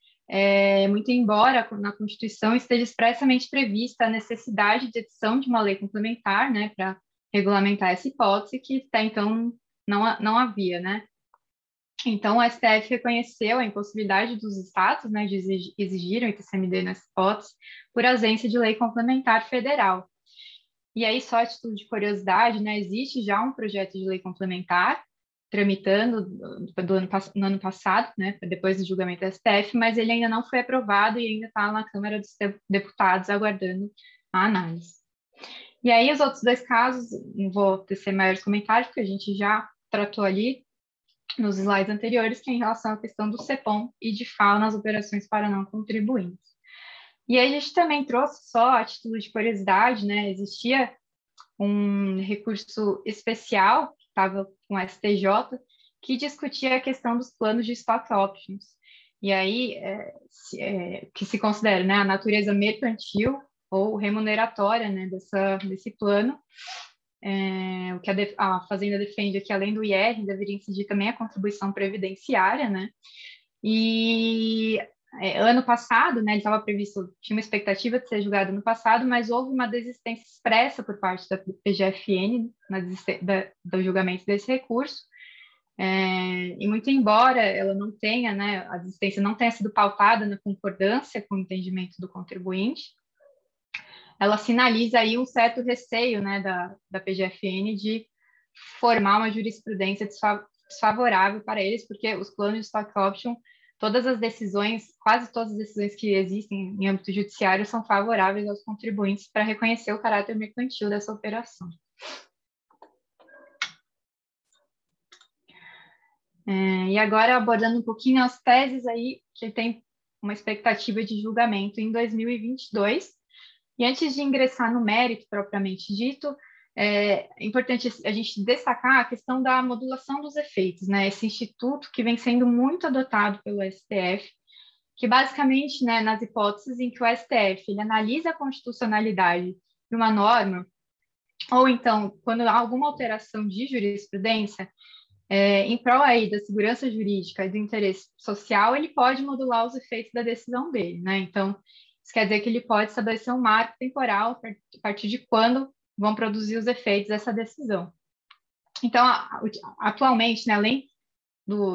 Speaker 4: muito embora na Constituição esteja expressamente prevista a necessidade de edição de uma lei complementar, né, para regulamentar essa hipótese, que até então não havia, né. Então, o STF reconheceu a impossibilidade dos estados, né, de exigir o ITCMD nessa hipótese por ausência de lei complementar federal. E aí, só a título de curiosidade, né, existe já um projeto de lei complementar tramitando no ano passado, né, depois do julgamento do STF, mas ele ainda não foi aprovado e ainda está na Câmara dos Deputados aguardando a análise. E aí, os outros dois casos, não vou tecer maiores comentários, porque a gente já tratou ali nos slides anteriores, que é em relação à questão do CEPOM e de FAO nas operações para não contribuintes. E aí a gente também trouxe, só a título de curiosidade, né, existia um recurso especial, que estava com o STJ, que discutia a questão dos planos de stock options. E aí, que se considera, né, a natureza mercantil ou remuneratória, né, desse plano, O que a Fazenda defende é que, além do IR, deveria incidir também a contribuição previdenciária, né? E ano passado, né, ele estava previsto, tinha uma expectativa de ser julgado ano passado, mas houve uma desistência expressa por parte da PGFN do julgamento desse recurso. E muito embora ela não tenha, né, a desistência não tenha sido pautada na concordância com o entendimento do contribuinte, ela sinaliza aí um certo receio, né, da PGFN de formar uma jurisprudência desfavorável para eles, porque os planos de stock option, todas as decisões, quase todas as decisões que existem em âmbito judiciário são favoráveis aos contribuintes para reconhecer o caráter mercantil dessa operação. E agora, abordando um pouquinho as teses aí, que tem uma expectativa de julgamento em 2022. E antes de ingressar no mérito propriamente dito, é importante a gente destacar a questão da modulação dos efeitos, né? Esse instituto que vem sendo muito adotado pelo STF, que basicamente, né, nas hipóteses em que o STF ele analisa a constitucionalidade de uma norma, ou então, quando há alguma alteração de jurisprudência, em prol aí da segurança jurídica e do interesse social, ele pode modular os efeitos da decisão dele, né? Então, isso quer dizer que ele pode estabelecer um marco temporal a partir de quando vão produzir os efeitos dessa decisão. Então, atualmente, né, além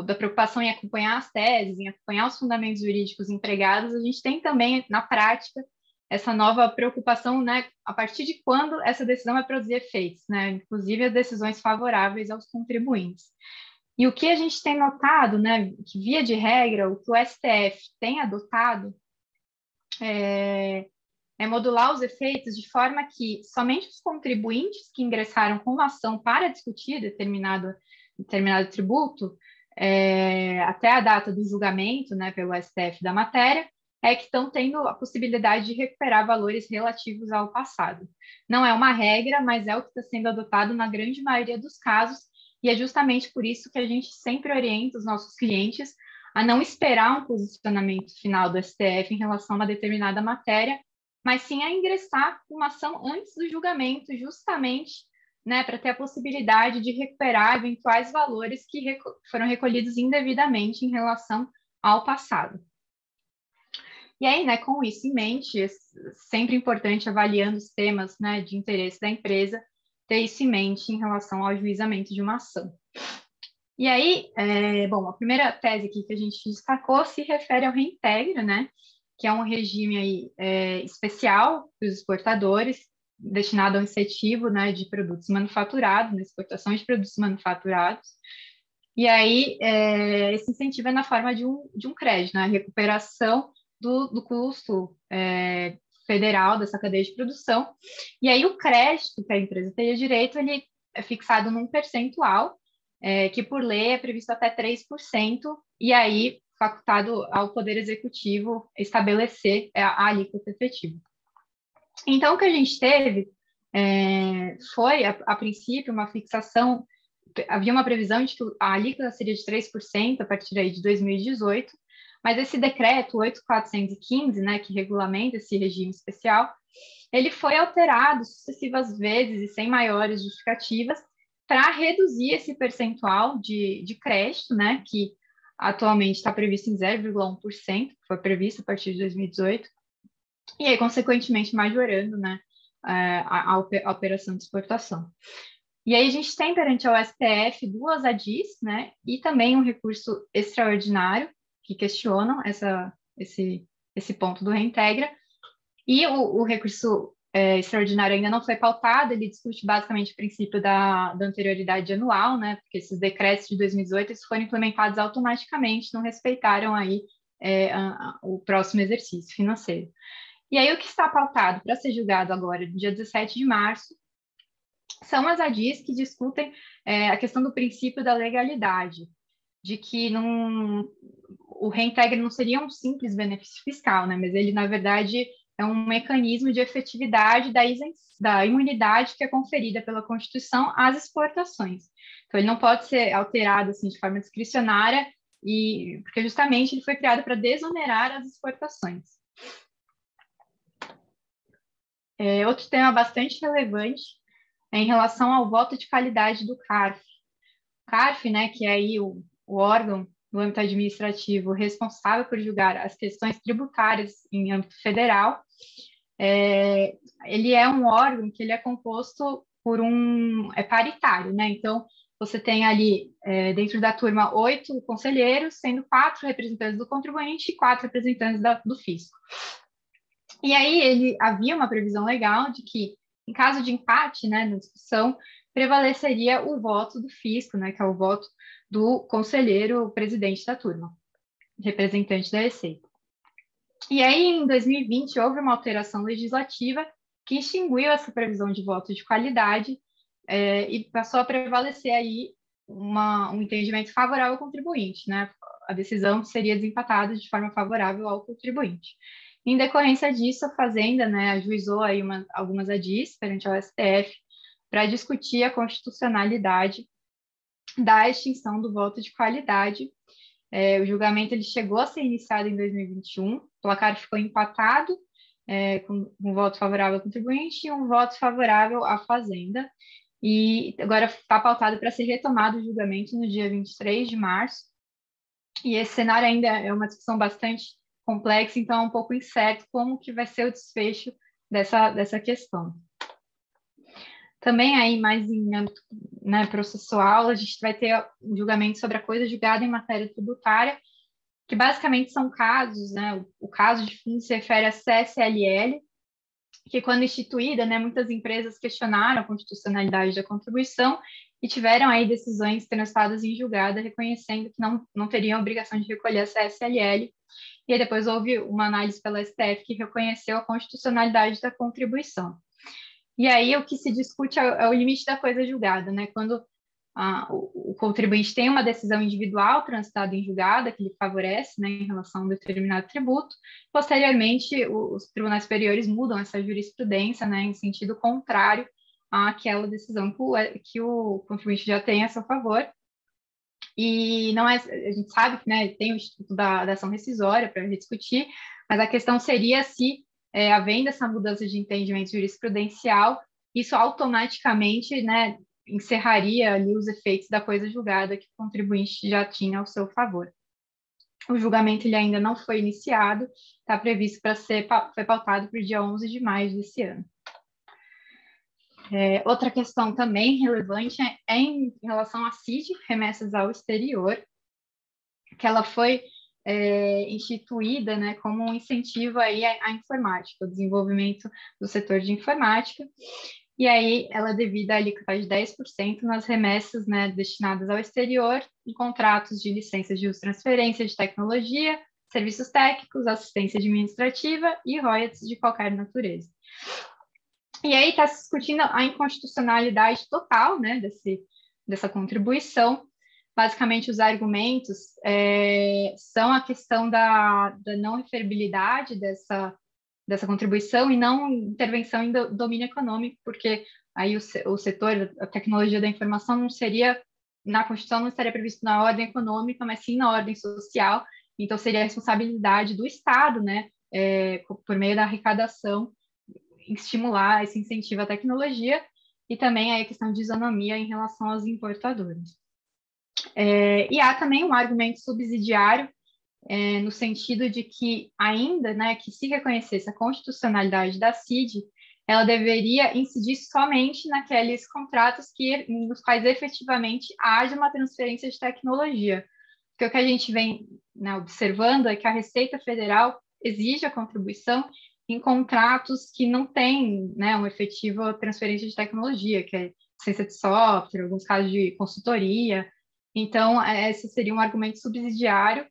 Speaker 4: da preocupação em acompanhar as teses, em acompanhar os fundamentos jurídicos empregados, a gente tem também, na prática, essa nova preocupação, né, a partir de quando essa decisão vai produzir efeitos, né, inclusive as decisões favoráveis aos contribuintes. E o que a gente tem notado, né, que via de regra, o que o STF tem adotado é modular os efeitos de forma que somente os contribuintes que ingressaram com uma ação para discutir determinado tributo, até a data do julgamento, né, pelo STF da matéria, que estão tendo a possibilidade de recuperar valores relativos ao passado. Não é uma regra, mas é o que está sendo adotado na grande maioria dos casos, e é justamente por isso que a gente sempre orienta os nossos clientes a não esperar um posicionamento final do STF em relação a uma determinada matéria, mas sim a ingressar com uma ação antes do julgamento, justamente, né, para ter a possibilidade de recuperar eventuais valores que foram recolhidos indevidamente em relação ao passado. E aí, né, com isso em mente, é sempre importante, avaliando os temas, né, de interesse da empresa, ter isso em mente em relação ao ajuizamento de uma ação. E aí, bom, a primeira tese aqui que a gente destacou se refere ao reintegro, né, que é um regime aí, especial para os exportadores, destinado ao incentivo, né, de produtos manufaturados, na exportação de produtos manufaturados. E aí, esse incentivo é na forma de um crédito, né, a recuperação do custo federal dessa cadeia de produção. E aí, o crédito que a empresa teria direito, ele é fixado num percentual, que por lei é previsto até 3%, e aí facultado ao Poder Executivo estabelecer a alíquota efetiva. Então, o que a gente teve foi, a princípio, uma fixação, havia uma previsão de que a alíquota seria de 3% a partir aí de 2018, mas esse decreto 8.415, né, que regulamenta esse regime especial, ele foi alterado sucessivas vezes e sem maiores justificativas para reduzir esse percentual de crédito, né, que atualmente está previsto em 0,1%, foi previsto a partir de 2018, e aí, consequentemente, majorando, né, a operação de exportação. E aí a gente tem perante ao STF duas ADIs, né, e também um recurso extraordinário que questionam esse ponto do reintegra, e o recurso extraordinário ainda não foi pautado, ele discute basicamente o princípio da anterioridade anual, né, porque esses decretos de 2018 eles foram implementados automaticamente, não respeitaram aí o próximo exercício financeiro. E aí o que está pautado para ser julgado agora, no dia 17 de março, são as ADIs que discutem a questão do princípio da legalidade, de que o reintegre não seria um simples benefício fiscal, né, mas ele, na verdade, é um mecanismo de efetividade da imunidade que é conferida pela Constituição às exportações. Então, ele não pode ser alterado assim, de forma discricionária, porque justamente ele foi criado para desonerar as exportações. Outro tema bastante relevante é em relação ao voto de qualidade do CARF. O CARF, né, que é aí o órgão do âmbito administrativo responsável por julgar as questões tributárias em âmbito federal, ele é um órgão que ele é composto por é paritário, né? Então, você tem ali, dentro da turma, 8 conselheiros, sendo 4 representantes do contribuinte e 4 representantes do fisco. E aí havia uma previsão legal de que, em caso de empate, né, na discussão, prevaleceria o voto do fisco, né, que é o voto do conselheiro presidente da turma, representante da Receita. E aí, em 2020, houve uma alteração legislativa que extinguiu essa previsão de voto de qualidade e passou a prevalecer aí um entendimento favorável ao contribuinte, né? A decisão seria desempatada de forma favorável ao contribuinte. Em decorrência disso, a Fazenda, né, ajuizou aí algumas ADIs perante ao STF para discutir a constitucionalidade da extinção do voto de qualidade. O julgamento ele chegou a ser iniciado em 2021, o placar ficou empatado, com um voto favorável ao contribuinte e um voto favorável à Fazenda, e agora está pautado para ser retomado o julgamento no dia 23 de março, e esse cenário ainda é uma discussão bastante complexa, então é um pouco incerto como que vai ser o desfecho dessa questão. Também aí, mais em âmbito, né, processual, a gente vai ter um julgamento sobre a coisa julgada em matéria tributária, que basicamente são casos, né, o caso de fundo se refere à CSLL, que quando instituída, né, muitas empresas questionaram a constitucionalidade da contribuição e tiveram aí decisões transitadas em julgada reconhecendo que não teriam a obrigação de recolher a CSLL, e aí depois houve uma análise pela STF que reconheceu a constitucionalidade da contribuição. E aí o que se discute é o limite da coisa julgada, né? Quando o contribuinte tem uma decisão individual transitada em julgada, que lhe favorece, né, em relação a um determinado tributo, posteriormente os tribunais superiores mudam essa jurisprudência, né, em sentido contrário àquela decisão que o contribuinte já tem a seu favor. E não é, a gente sabe que, né, tem o Instituto da Ação Rescisória para discutir, mas a questão seria se, havendo essa mudança de entendimento jurisprudencial, isso automaticamente, né, encerraria ali os efeitos da coisa julgada que o contribuinte já tinha ao seu favor. O julgamento ele ainda não foi iniciado, está previsto para foi pautado para o dia 11 de maio desse ano. Outra questão também relevante é em relação à CID, remessas ao exterior, que ela foi instituída, né, como um incentivo aí à informática, o desenvolvimento do setor de informática, e aí ela devida a alíquota de 10% nas remessas, né, destinadas ao exterior, em contratos de licenças de uso e transferência de tecnologia, serviços técnicos, assistência administrativa e royalties de qualquer natureza. E aí está se discutindo a inconstitucionalidade total, né, dessa contribuição. Basicamente, os argumentos são a questão da não referibilidade dessa contribuição e não intervenção em domínio econômico, porque aí o setor, a tecnologia da informação não seria, na Constituição não estaria previsto na ordem econômica, mas sim na ordem social, então seria a responsabilidade do Estado, né, por meio da arrecadação, estimular esse incentivo à tecnologia, e também aí a questão de isonomia em relação aos importadores. E há também um argumento subsidiário, no sentido de que ainda, né, que se reconhecesse a constitucionalidade da CID, ela deveria incidir somente naqueles contratos nos quais efetivamente haja uma transferência de tecnologia. Porque o que a gente vem, né, observando é que a Receita Federal exige a contribuição em contratos que não têm, né, uma efetiva transferência de tecnologia, que é licença de software, alguns casos de consultoria. Então, esse seria um argumento subsidiário.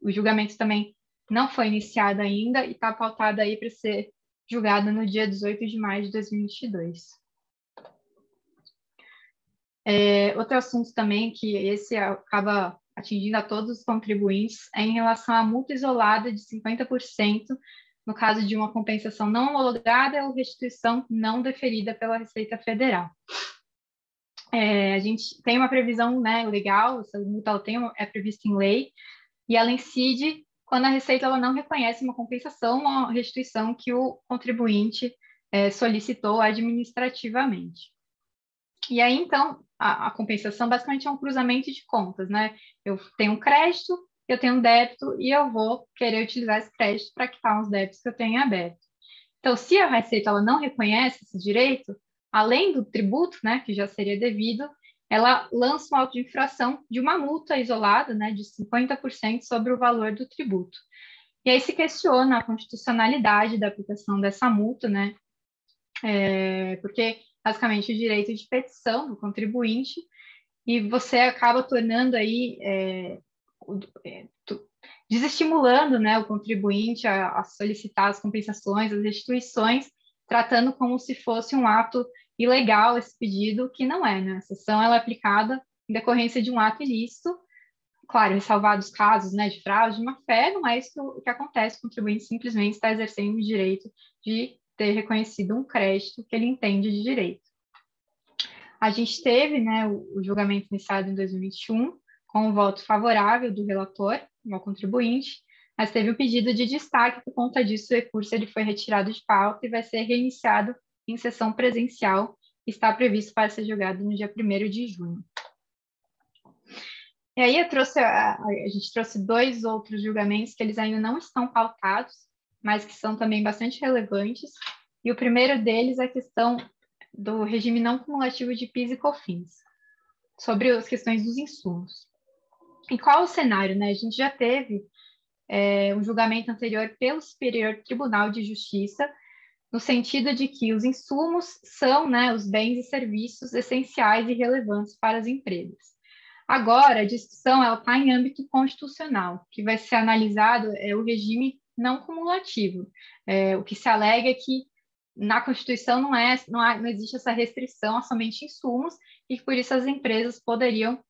Speaker 4: O julgamento também não foi iniciado ainda e está pautado aí para ser julgado no dia 18 de maio de 2022. Outro assunto também, que esse acaba atingindo a todos os contribuintes, é em relação à multa isolada de 50%, no caso de uma compensação não homologada ou restituição não deferida pela Receita Federal. A gente tem uma previsão, né, legal, essa multa é prevista em lei, e ela incide quando a Receita ela não reconhece uma compensação ou restituição que o contribuinte solicitou administrativamente. E aí, então, a compensação basicamente é um cruzamento de contas, né? Eu tenho um crédito, eu tenho um débito e eu vou querer utilizar esse crédito para quitar uns débitos que eu tenho aberto. Então, se a Receita ela não reconhece esse direito, além do tributo, né, que já seria devido, ela lança um auto de infração de uma multa isolada, né, de 50% sobre o valor do tributo. E aí se questiona a constitucionalidade da aplicação dessa multa, né, porque basicamente o direito de petição do contribuinte, e você acaba tornando aí desestimulando, né, o contribuinte a solicitar as compensações, as restituições, tratando como se fosse um ato ilegal esse pedido, que não é, né? A sanção ela é aplicada em decorrência de um ato ilícito, claro, ressalvados casos, né, de fraude, de má-fé, não é isso que acontece, o contribuinte simplesmente está exercendo o direito de ter reconhecido um crédito que ele entende de direito. A gente teve, né, o julgamento iniciado em 2021, com o voto favorável do relator, ao contribuinte, mas teve um pedido de destaque, por conta disso o recurso ele foi retirado de pauta e vai ser reiniciado em sessão presencial, que está previsto para ser julgado no dia 1º de junho. E aí a gente trouxe 2 outros julgamentos que eles ainda não estão pautados, mas que são também bastante relevantes, e o primeiro deles é a questão do regime não cumulativo de PIS e COFINS, sobre as questões dos insumos. E qual o cenário, né? A gente já teve um julgamento anterior pelo Superior Tribunal de Justiça, no sentido de que os insumos são, né, os bens e serviços essenciais e relevantes para as empresas. Agora, a discussão está em âmbito constitucional, que vai ser analisado o regime não cumulativo. O que se alega é que na Constituição não existe essa restrição a somente insumos e que por isso as empresas poderiam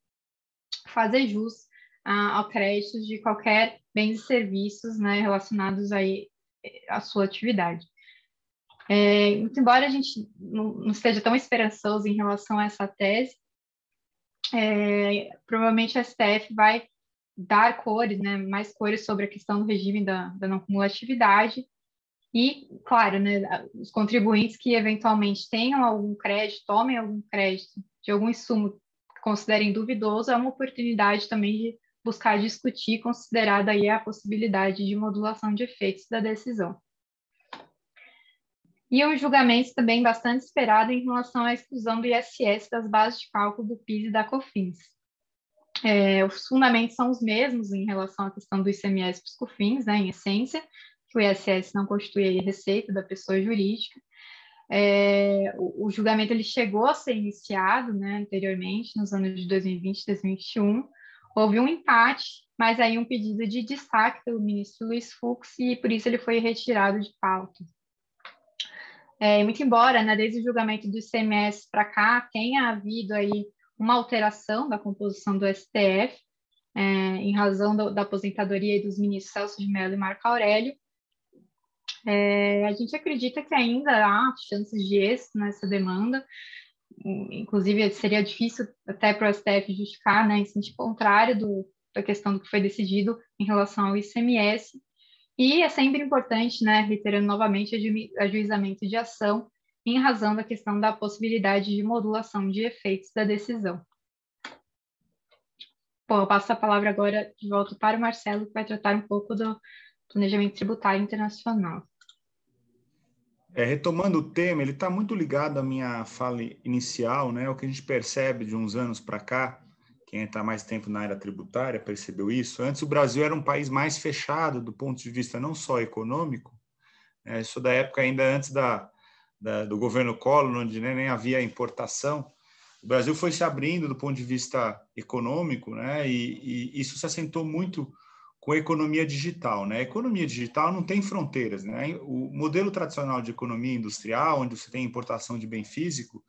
Speaker 4: fazer jus ao crédito de qualquer bens e serviços, né, relacionados aí à sua atividade. Muito embora a gente não esteja tão esperançoso em relação a essa tese, provavelmente a STF vai dar cores, né, mais cores sobre a questão do regime da não cumulatividade e, claro, né, os contribuintes que eventualmente tenham algum crédito, tomem algum crédito de algum insumo que considerem duvidoso, é uma oportunidade também de buscar discutir, considerada aí a possibilidade de modulação de efeitos da decisão. E um julgamento também bastante esperado em relação à exclusão do ISS das bases de cálculo do PIS e da COFINS. Os fundamentos são os mesmos em relação à questão do ICMS e dos COFINS, né, em essência, que o ISS não constitui a receita da pessoa jurídica. O julgamento ele chegou a ser iniciado, né, anteriormente, nos anos de 2020 e 2021. Houve um empate, mas aí um pedido de destaque pelo ministro Luiz Fux, e por isso ele foi retirado de pauta. Muito embora, né, desde o julgamento do ICMS para cá, tenha havido aí uma alteração da composição do STF, em razão da aposentadoria dos ministros Celso de Mello e Marco Aurélio, a gente acredita que ainda há chances de êxito nessa demanda, inclusive seria difícil até para o STF justificar, né, em sentido contrário da questão do que foi decidido em relação ao ICMS, e é sempre importante, né, reiterando novamente o ajuizamento de ação em razão da questão da possibilidade de modulação de efeitos da decisão. Bom, eu passo a palavra agora de volta para o Marcelo, que vai tratar um pouco do planejamento tributário internacional.
Speaker 2: Retomando o tema, ele está muito ligado à minha fala inicial, né? O que a gente percebe de uns anos para cá, quem está mais tempo na área tributária percebeu isso. Antes o Brasil era um país mais fechado do ponto de vista não só econômico, isso da época ainda antes do governo Collor, onde nem havia importação. O Brasil foi se abrindo do ponto de vista econômico, né? E isso se acentuou muito com a economia digital, né? A economia digital não tem fronteiras, né? O modelo tradicional de economia industrial, onde você tem importação de bem físico,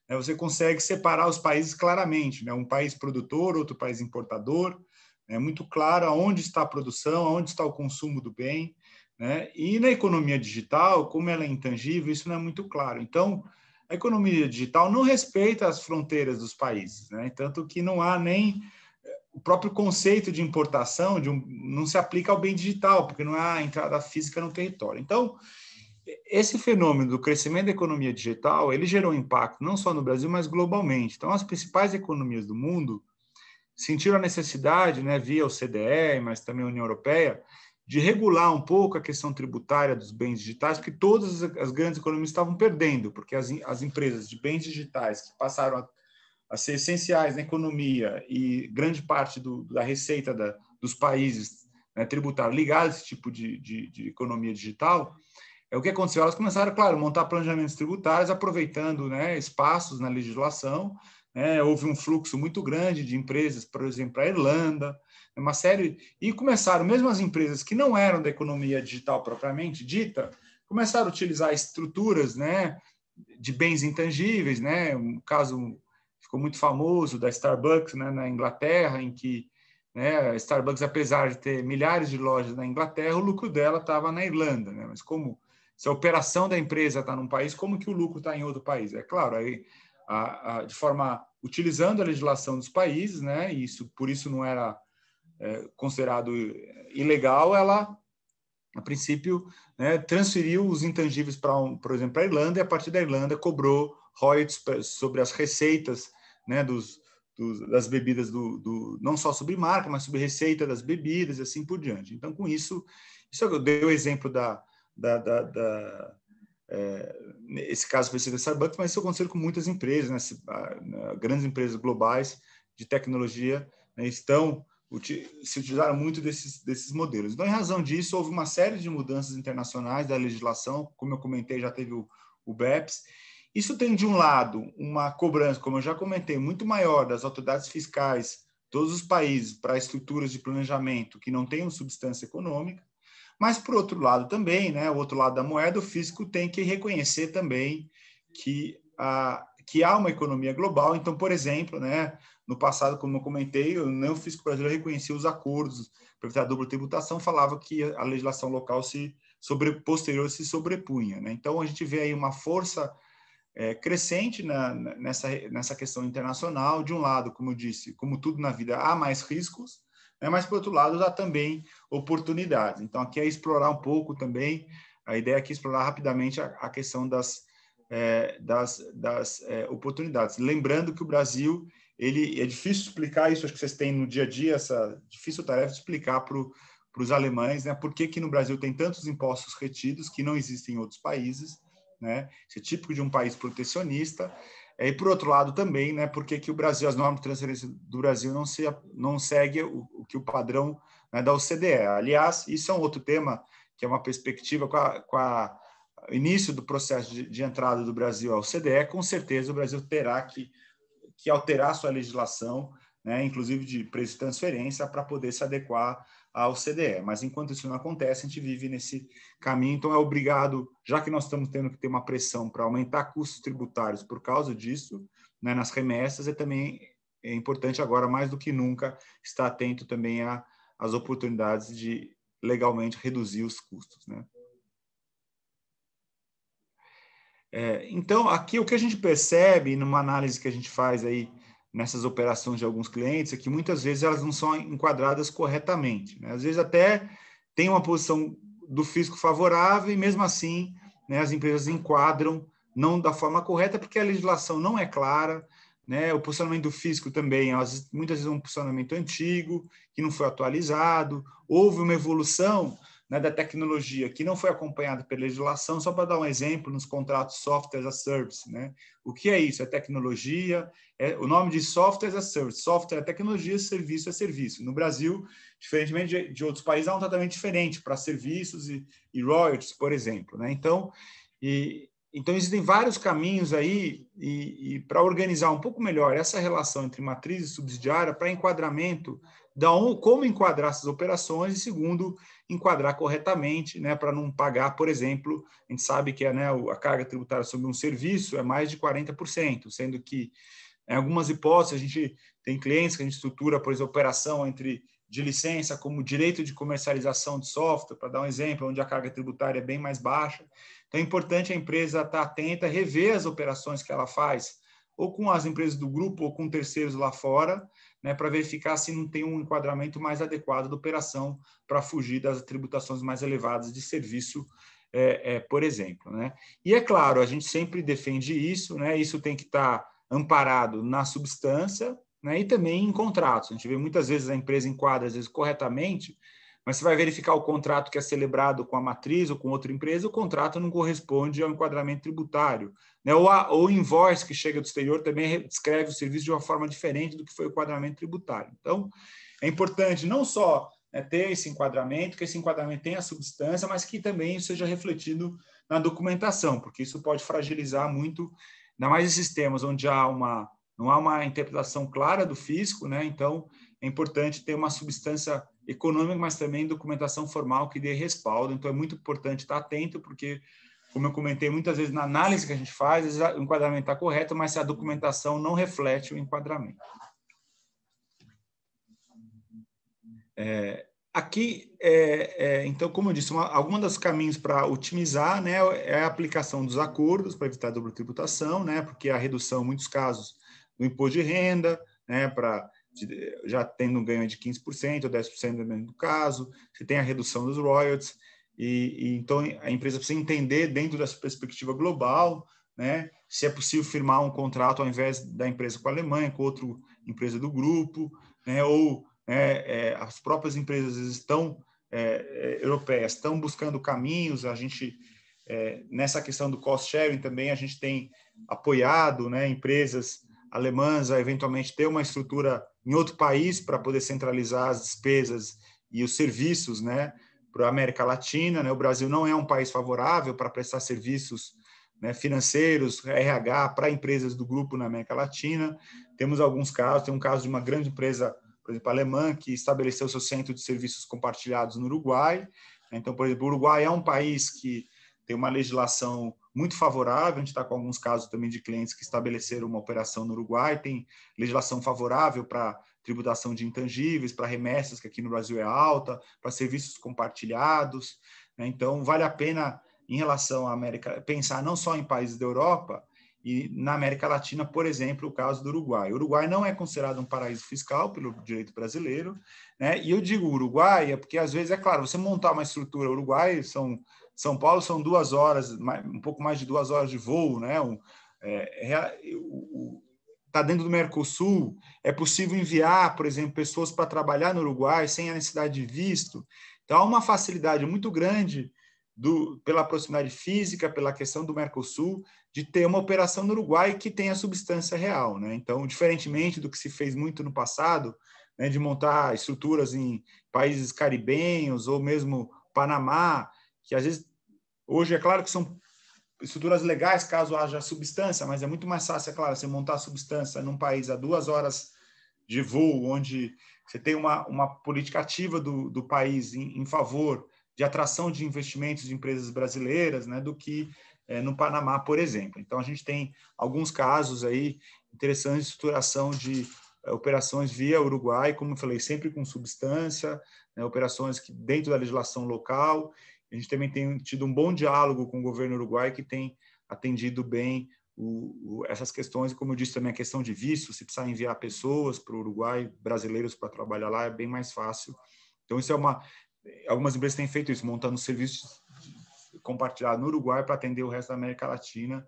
Speaker 2: né, você consegue separar os países claramente, né? Um país produtor, outro país importador, é muito claro aonde está a produção, aonde está o consumo do bem, né? E na economia digital, como ela é intangível, isso não é muito claro. Então, a economia digital não respeita as fronteiras dos países, né? Tanto que não há nem o próprio conceito de importação não se aplica ao bem digital, porque não há entrada física no território. Então, esse fenômeno do crescimento da economia digital, ele gerou impacto não só no Brasil, mas globalmente. Então, as principais economias do mundo sentiram a necessidade, né, via o CDE, mas também a União Europeia, de regular um pouco a questão tributária dos bens digitais, porque todas as grandes economias estavam perdendo, porque as empresas de bens digitais que passaram a ser essenciais na economia e grande parte da receita dos países, né, tributária ligada a esse tipo de economia digital, o que aconteceu? Elas começaram, claro, a montar planejamentos tributários, aproveitando, né, espaços na legislação. Houve um fluxo muito grande de empresas, por exemplo, para a Irlanda, uma série, e começaram, mesmo as empresas que não eram da economia digital propriamente dita, começaram a utilizar estruturas, né, de bens intangíveis, né, um caso ficou muito famoso da Starbucks, né, na Inglaterra, em que, né, a Starbucks, apesar de ter milhares de lojas na Inglaterra, o lucro dela estava na Irlanda, né, mas como se a operação da empresa está num país, como que o lucro está em outro país? É claro, aí de forma utilizando a legislação dos países, né? E isso por isso não era considerado ilegal. Ela, a princípio, né, transferiu os intangíveis para, por exemplo, para a Irlanda, e a partir da Irlanda cobrou royalties sobre as receitas, né, das bebidas não só sobre marca, mas sobre receita das bebidas, e assim por diante. Então, com isso eu dei o exemplo esse caso foi da Starbucks, mas isso aconteceu com muitas empresas, né? Grandes empresas globais de tecnologia, né, se utilizaram muito desses modelos. Então, em razão disso, houve uma série de mudanças internacionais da legislação, como eu comentei, já teve o BEPS. Isso tem, de um lado, uma cobrança, como eu já comentei, muito maior das autoridades fiscais, todos os países, para estruturas de planejamento que não tenham substância econômica. Mas, por outro lado também, né, o outro lado da moeda, o fisco tem que reconhecer também que há uma economia global. Então, por exemplo, né, no passado, como eu comentei, o fisco brasileiro reconhecia os acordos para evitar a dupla tributação, falava que a legislação local posterior se sobrepunha, né? Então, a gente vê aí uma força crescente nessa questão internacional. De um lado, como eu disse, como tudo na vida, há mais riscos, mas, por outro lado, há também oportunidades. Então, aqui é explorar um pouco também, a ideia aqui é explorar rapidamente a questão das oportunidades. Lembrando que o Brasil, é difícil explicar isso, acho que vocês têm no dia a dia essa difícil tarefa de explicar para os alemães, né, por que no Brasil tem tantos impostos retidos que não existem em outros países, né? Isso é típico de um país protecionista. E, por outro lado, também, né, porque que o Brasil, as normas de transferência do Brasil não segue o que o padrão, né, da OCDE. Aliás, isso é um outro tema, que é uma perspectiva com o início do processo de entrada do Brasil à OCDE. Com certeza, o Brasil terá que alterar sua legislação, né, inclusive de preço de transferência, para poder se adequar à OCDE. Mas, enquanto isso não acontece, a gente vive nesse caminho. Então, é obrigado, já que nós estamos tendo que ter uma pressão para aumentar custos tributários por causa disso, né, nas remessas, também é importante agora, mais do que nunca, estar atento também às oportunidades de legalmente reduzir os custos, né? Então, aqui o que a gente percebe numa análise que a gente faz aí nessas operações de alguns clientes é que muitas vezes elas não são enquadradas corretamente, né? Às vezes até tem uma posição do fisco favorável e, mesmo assim, né, as empresas enquadram não da forma correta porque a legislação não é clara, né? O posicionamento do fisco também, muitas vezes é um posicionamento antigo, que não foi atualizado, houve uma evolução, né, da tecnologia que não foi acompanhada pela legislação. Só para dar um exemplo, nos contratos Software as a Service, né? O que é isso? É tecnologia, o nome de Software as a Service. Software é tecnologia, serviço é serviço. No Brasil, diferentemente de outros países, há um tratamento diferente para serviços e royalties, por exemplo, né? Então, existem vários caminhos aí e para organizar um pouco melhor essa relação entre matriz e subsidiária para enquadramento, como enquadrar essas operações e, segundo, enquadrar corretamente, né, para não pagar, por exemplo, a gente sabe que né, a carga tributária sobre um serviço é mais de 40%, sendo que, em algumas hipóteses, a gente tem clientes que a gente estrutura, por exemplo, operação de licença como direito de comercialização de software, para dar um exemplo, onde a carga tributária é bem mais baixa. Então, é importante a empresa estar atenta, rever as operações que ela faz, ou com as empresas do grupo, ou com terceiros lá fora, né, para verificar se não tem um enquadramento mais adequado da operação para fugir das tributações mais elevadas de serviço por exemplo, né? E é claro, a gente sempre defende isso, né? Isso tem que estar amparado na substância, né? E também em contratos. A gente vê muitas vezes a empresa enquadra, às vezes corretamente, mas você vai verificar o contrato que é celebrado com a matriz ou com outra empresa, o contrato não corresponde ao enquadramento tributário, né? Ou o invoice que chega do exterior também descreve o serviço de uma forma diferente do que foi o enquadramento tributário. Então, é importante não só ter esse enquadramento, que esse enquadramento tenha a substância, mas que também seja refletido na documentação, porque isso pode fragilizar muito, ainda mais esses temas onde não há uma interpretação clara do fisco, né? Então, é importante ter uma substância econômica, mas também documentação formal que dê respaldo. Então, é muito importante estar atento, porque, como eu comentei, muitas vezes na análise que a gente faz, às vezes o enquadramento está correto, mas a documentação não reflete o enquadramento. Aqui, então, como eu disse, alguns dos caminhos para otimizar, né, é a aplicação dos acordos para evitar a dupla tributação, né, porque a redução, em muitos casos, do imposto de renda, né, já tendo um ganho de 15% ou 10%, dependendo do caso, você tem a redução dos royalties, então a empresa precisa entender, dentro dessa perspectiva global, né, se é possível firmar um contrato ao invés da empresa com a Alemanha, com outra empresa do grupo, né, ou as próprias empresas europeias estão buscando caminhos. A gente, nessa questão do cost sharing também, a gente tem apoiado, né, empresas alemãs a eventualmente ter uma estrutura em outro país para poder centralizar as despesas e os serviços, né, para a América Latina, né? O Brasil não é um país favorável para prestar serviços, né, financeiros, RH, para empresas do grupo na América Latina. Temos alguns casos, tem um caso de uma grande empresa, por exemplo, alemã, que estabeleceu seu centro de serviços compartilhados no Uruguai. Então, por exemplo, o Uruguai é um país que tem uma legislação muito favorável, a gente está com alguns casos também de clientes que estabeleceram uma operação no Uruguai, tem legislação favorável para tributação de intangíveis, para remessas, que aqui no Brasil é alta, para serviços compartilhados, né? Então, vale a pena, em relação à América, pensar não só em países da Europa, e na América Latina, por exemplo, o caso do Uruguai. O Uruguai não é considerado um paraíso fiscal pelo direito brasileiro, né? E eu digo Uruguai porque, às vezes, é claro, você montar uma estrutura Uruguai, São Paulo são 2 horas, um pouco mais de 2 horas de voo, né? Está dentro do Mercosul, é possível enviar, por exemplo, pessoas para trabalhar no Uruguai sem a necessidade de visto. Então, há uma facilidade muito grande pela proximidade física, pela questão do Mercosul, de ter uma operação no Uruguai que tenha substância real, né? Então, diferentemente do que se fez muito no passado, né, de montar estruturas em países caribenhos ou mesmo Panamá, que às vezes, hoje é claro que são estruturas legais caso haja substância, mas é muito mais fácil, é claro, você montar substância num país a 2 horas de voo, onde você tem uma política ativa do país em favor de atração de investimentos de empresas brasileiras, né, do que no Panamá, por exemplo. Então, a gente tem alguns casos aí interessantes de estruturação de operações via Uruguai, como eu falei, sempre com substância, né, operações que dentro da legislação local. A gente também tem tido um bom diálogo com o governo uruguai, que tem atendido bem essas questões, como eu disse também, a questão de visto, se precisar enviar pessoas para o Uruguai, brasileiros para trabalhar lá, é bem mais fácil. Então, isso algumas empresas têm feito isso, montando serviços compartilhados no Uruguai para atender o resto da América Latina,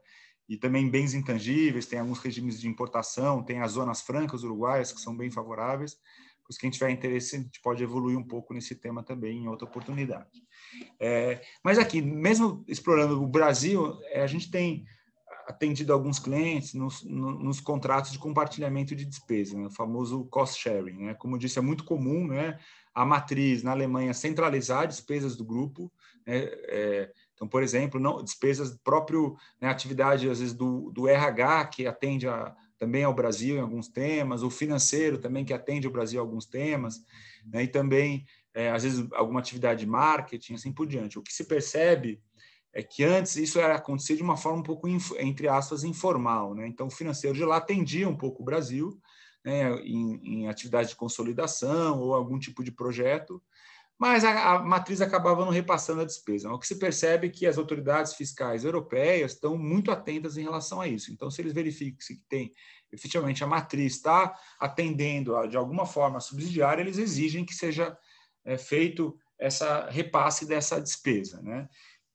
Speaker 2: e também bens intangíveis, tem alguns regimes de importação, tem as zonas francas uruguaias, que são bem favoráveis. Pois quem tiver interesse, a gente pode evoluir um pouco nesse tema também em outra oportunidade. Mas aqui, mesmo explorando o Brasil, a gente tem atendido alguns clientes nos contratos de compartilhamento de despesa, né, o famoso cost sharing, né? Como eu disse, é muito comum, né, a matriz na Alemanha centralizar despesas do grupo, né? Então, por exemplo, despesas próprio, né, atividade às vezes do RH, que atende também ao Brasil em alguns temas, o financeiro também, que atende o Brasil em alguns temas, né, e também, às vezes, alguma atividade de marketing, assim por diante. O que se percebe é que antes isso acontecia de uma forma um pouco, entre aspas, informal, né? Então, o financeiro de lá atendia um pouco o Brasil, né, em atividade de consolidação ou algum tipo de projeto, mas a matriz acabava não repassando a despesa. O que se percebe é que as autoridades fiscais europeias estão muito atentas em relação a isso. Então, se eles verificam que tem, efetivamente, a matriz está atendendo, de alguma forma, a subsidiária, eles exigem que seja feito essa repasse dessa despesa, né?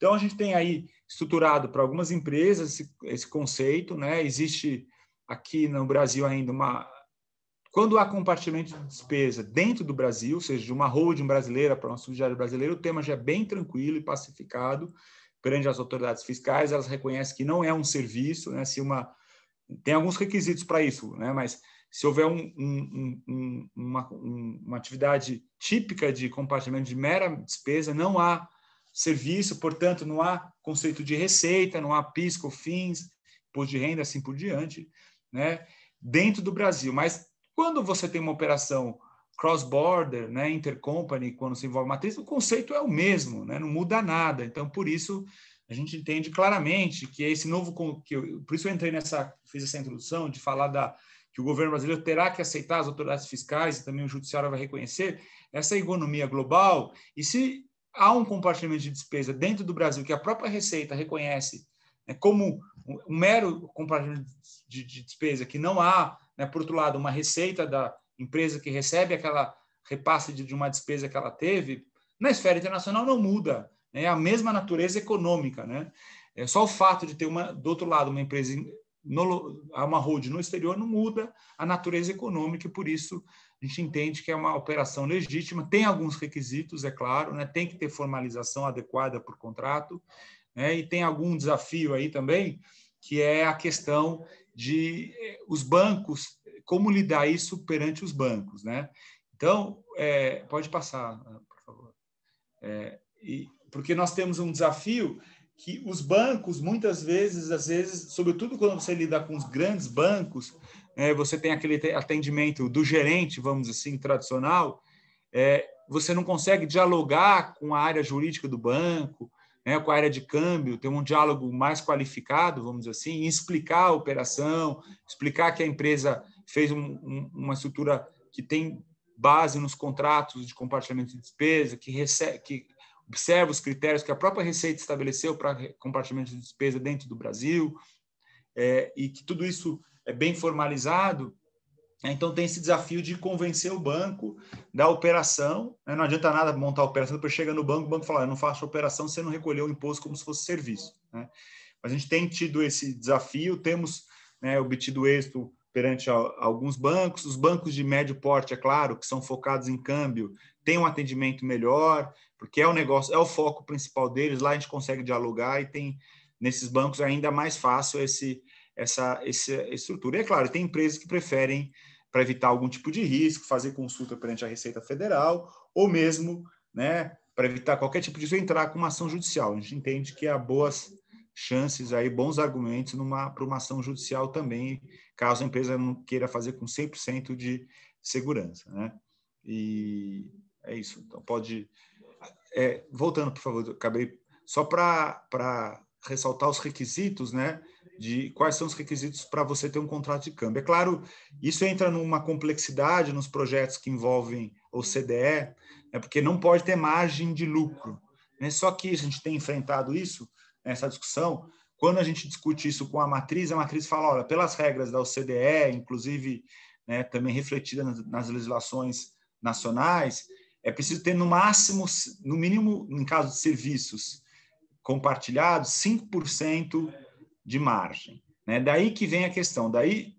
Speaker 2: Então, a gente tem aí estruturado para algumas empresas esse conceito, né? Existe aqui no Brasil ainda quando há compartilhamento de despesa dentro do Brasil, ou seja, de uma holding brasileira para uma subsidiária brasileira, o tema já é bem tranquilo e pacificado perante as autoridades fiscais. Elas reconhecem que não é um serviço, né? Tem alguns requisitos para isso, né? Mas se houver uma atividade típica de compartilhamento de mera despesa, não há serviço, portanto, não há conceito de receita, não há PIS, COFINS, imposto de renda, assim por diante, né? Dentro do Brasil. Mas quando você tem uma operação cross-border, né, intercompany, quando se envolve matriz, o conceito é o mesmo, né? Não muda nada. Então, por isso, a gente entende claramente que esse novo... por isso eu fiz essa introdução de falar que o governo brasileiro terá que aceitar, as autoridades fiscais e também o judiciário vai reconhecer essa economia global. E se há um compartilhamento de despesa dentro do Brasil que a própria Receita reconhece, né, como um mero compartilhamento de despesa, que não há, né, por outro lado, uma receita da empresa que recebe aquela repasse de uma despesa que ela teve, na esfera internacional não muda. É a mesma natureza econômica, né? É só o fato de ter do outro lado uma empresa, uma holding no exterior, não muda a natureza econômica, e por isso a gente entende que é uma operação legítima. Tem alguns requisitos, é claro, né? Tem que ter formalização adequada por contrato, né? E tem algum desafio aí também, que é a questão de os bancos, como lidar isso perante os bancos, né? Então, pode passar, por favor. Porque nós temos um desafio que os bancos, muitas vezes, às vezes, sobretudo quando você lida com os grandes bancos, você tem aquele atendimento do gerente, vamos dizer assim, tradicional, você não consegue dialogar com a área jurídica do banco, né, com a área de câmbio, ter um diálogo mais qualificado, vamos dizer assim, e explicar a operação, explicar que a empresa fez uma estrutura que tem base nos contratos de compartilhamento de despesa, que observa os critérios que a própria Receita estabeleceu para compartilhamento de despesa dentro do Brasil, e que tudo isso é bem formalizado. Então, tem esse desafio de convencer o banco da operação. Não adianta nada montar a operação, depois chega no banco, o banco fala: eu não faço a operação se você não recolheu o imposto como se fosse serviço, né? Mas a gente tem tido esse desafio, temos, né, obtido êxito perante alguns bancos. Os bancos de médio porte, é claro, que são focados em câmbio, têm um atendimento melhor, porque é o foco principal deles. Lá a gente consegue dialogar e tem, nesses bancos, ainda mais fácil essa estrutura. E, é claro, tem empresas que preferem, para evitar algum tipo de risco, fazer consulta perante a Receita Federal, ou mesmo, né, para evitar qualquer tipo de risco, entrar com uma ação judicial. A gente entende que há boas chances, aí, bons argumentos para uma ação judicial também, caso a empresa não queira fazer com 100% de segurança, né? E é isso. Então, pode... voltando, por favor, acabei... Só para ressaltar os requisitos, né, de quais são os requisitos para você ter um contrato de câmbio. É claro, isso entra numa complexidade nos projetos que envolvem o CDE, né, porque não pode ter margem de lucro, né? Só que a gente tem enfrentado isso, essa discussão, quando a gente discute isso com a matriz fala: olha, pelas regras da OCDE, inclusive, né, também refletida nas legislações nacionais, é preciso ter no máximo, no mínimo, em caso de serviços compartilhados, 5% de margem, né? Daí que vem a questão. Daí,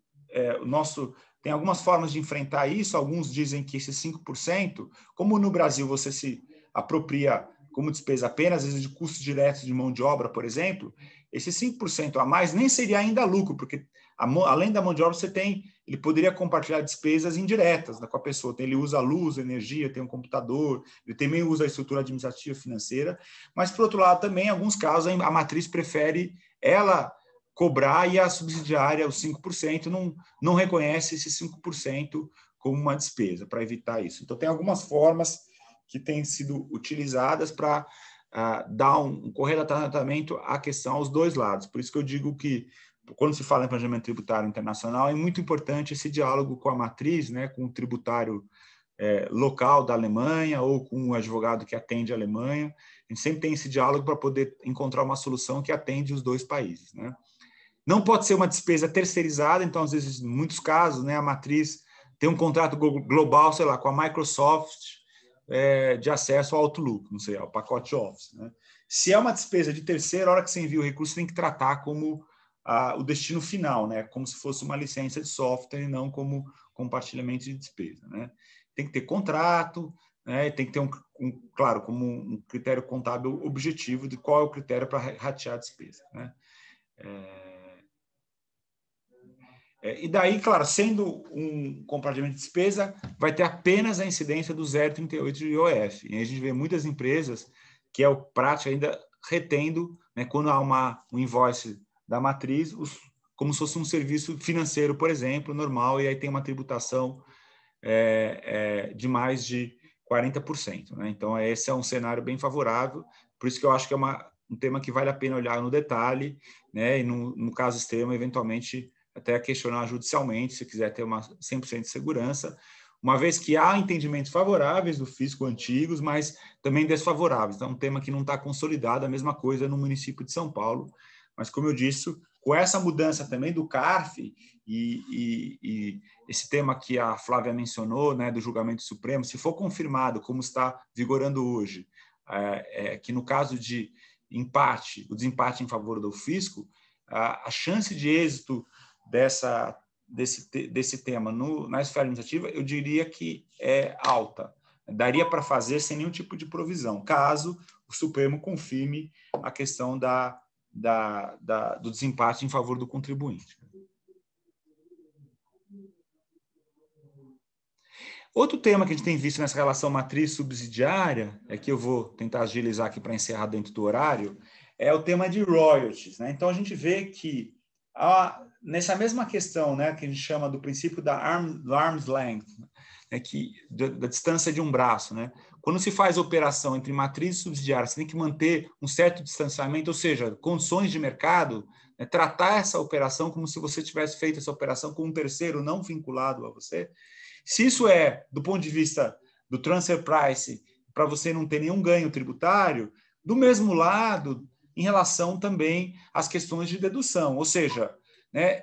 Speaker 2: tem algumas formas de enfrentar isso. Alguns dizem que esses 5%, como no Brasil você se apropria como despesa apenas, às vezes, de custos diretos de mão de obra, por exemplo, esses 5% a mais nem seria ainda lucro, porque além da mão de obra, ele poderia compartilhar despesas indiretas, né, com a pessoa. Ele usa a luz, a energia, tem um computador, ele também usa a estrutura administrativa financeira, mas, por outro lado, também, em alguns casos, a matriz prefere ela cobrar e a subsidiária, os 5%, não reconhece esses 5% como uma despesa, para evitar isso. Então, tem algumas formas que têm sido utilizadas para dar um correto tratamento à questão aos dois lados. Por isso que eu digo que, quando se fala em planejamento tributário internacional, é muito importante esse diálogo com a matriz, né, com o tributário local da Alemanha ou com o advogado que atende a Alemanha. A gente sempre tem esse diálogo para poder encontrar uma solução que atende os dois países, né? Não pode ser uma despesa terceirizada. Então, às vezes, em muitos casos, né, a matriz tem um contrato global, sei lá, com a Microsoft, de acesso ao Outlook, não sei, ao pacote Office, né? Se é uma despesa de terceiro, a hora que você envia o recurso, tem que tratar como o destino final, né? Como se fosse uma licença de software e não como compartilhamento de despesa, né? Tem que ter contrato, né? Tem que ter, claro, como um critério contábil objetivo de qual é o critério para ratear a despesa, né? E daí, claro, sendo um compartilhamento de despesa, vai ter apenas a incidência do 0,38 de IOF. E a gente vê muitas empresas que é o prático ainda retendo, né, quando há um invoice da matriz, como se fosse um serviço financeiro, por exemplo, normal, e aí tem uma tributação de mais de 40%. Né? Então, esse é um cenário bem favorável, por isso que eu acho que é um tema que vale a pena olhar no detalhe, né? E no caso extremo, eventualmente, até questionar judicialmente, se quiser ter uma 100% de segurança, uma vez que há entendimentos favoráveis do fisco antigos, mas também desfavoráveis. Então, é um tema que não está consolidado, a mesma coisa no município de São Paulo. Mas, como eu disse, com essa mudança também do CARF e esse tema que a Flávia mencionou, né, do julgamento supremo, se for confirmado, como está vigorando hoje, que no caso de empate, o desempate em favor do fisco, a chance de êxito desse tema na esfera administrativa, eu diria que é alta. Daria para fazer sem nenhum tipo de provisão, caso o Supremo confirme a questão do desempate em favor do contribuinte. Outro tema que a gente tem visto nessa relação matriz subsidiária, que eu vou tentar agilizar aqui para encerrar dentro do horário, é o tema de royalties, né? Então, a gente vê que nessa mesma questão, né, que a gente chama do princípio da arm's length, né, da distância de um braço, né? Quando se faz operação entre matriz e subsidiária, você tem que manter um certo distanciamento, ou seja, condições de mercado, né, tratar essa operação como se você tivesse feito essa operação com um terceiro não vinculado a você. Se isso do ponto de vista do transfer price, para você não ter nenhum ganho tributário, do mesmo lado, em relação também às questões de dedução. Ou seja, né,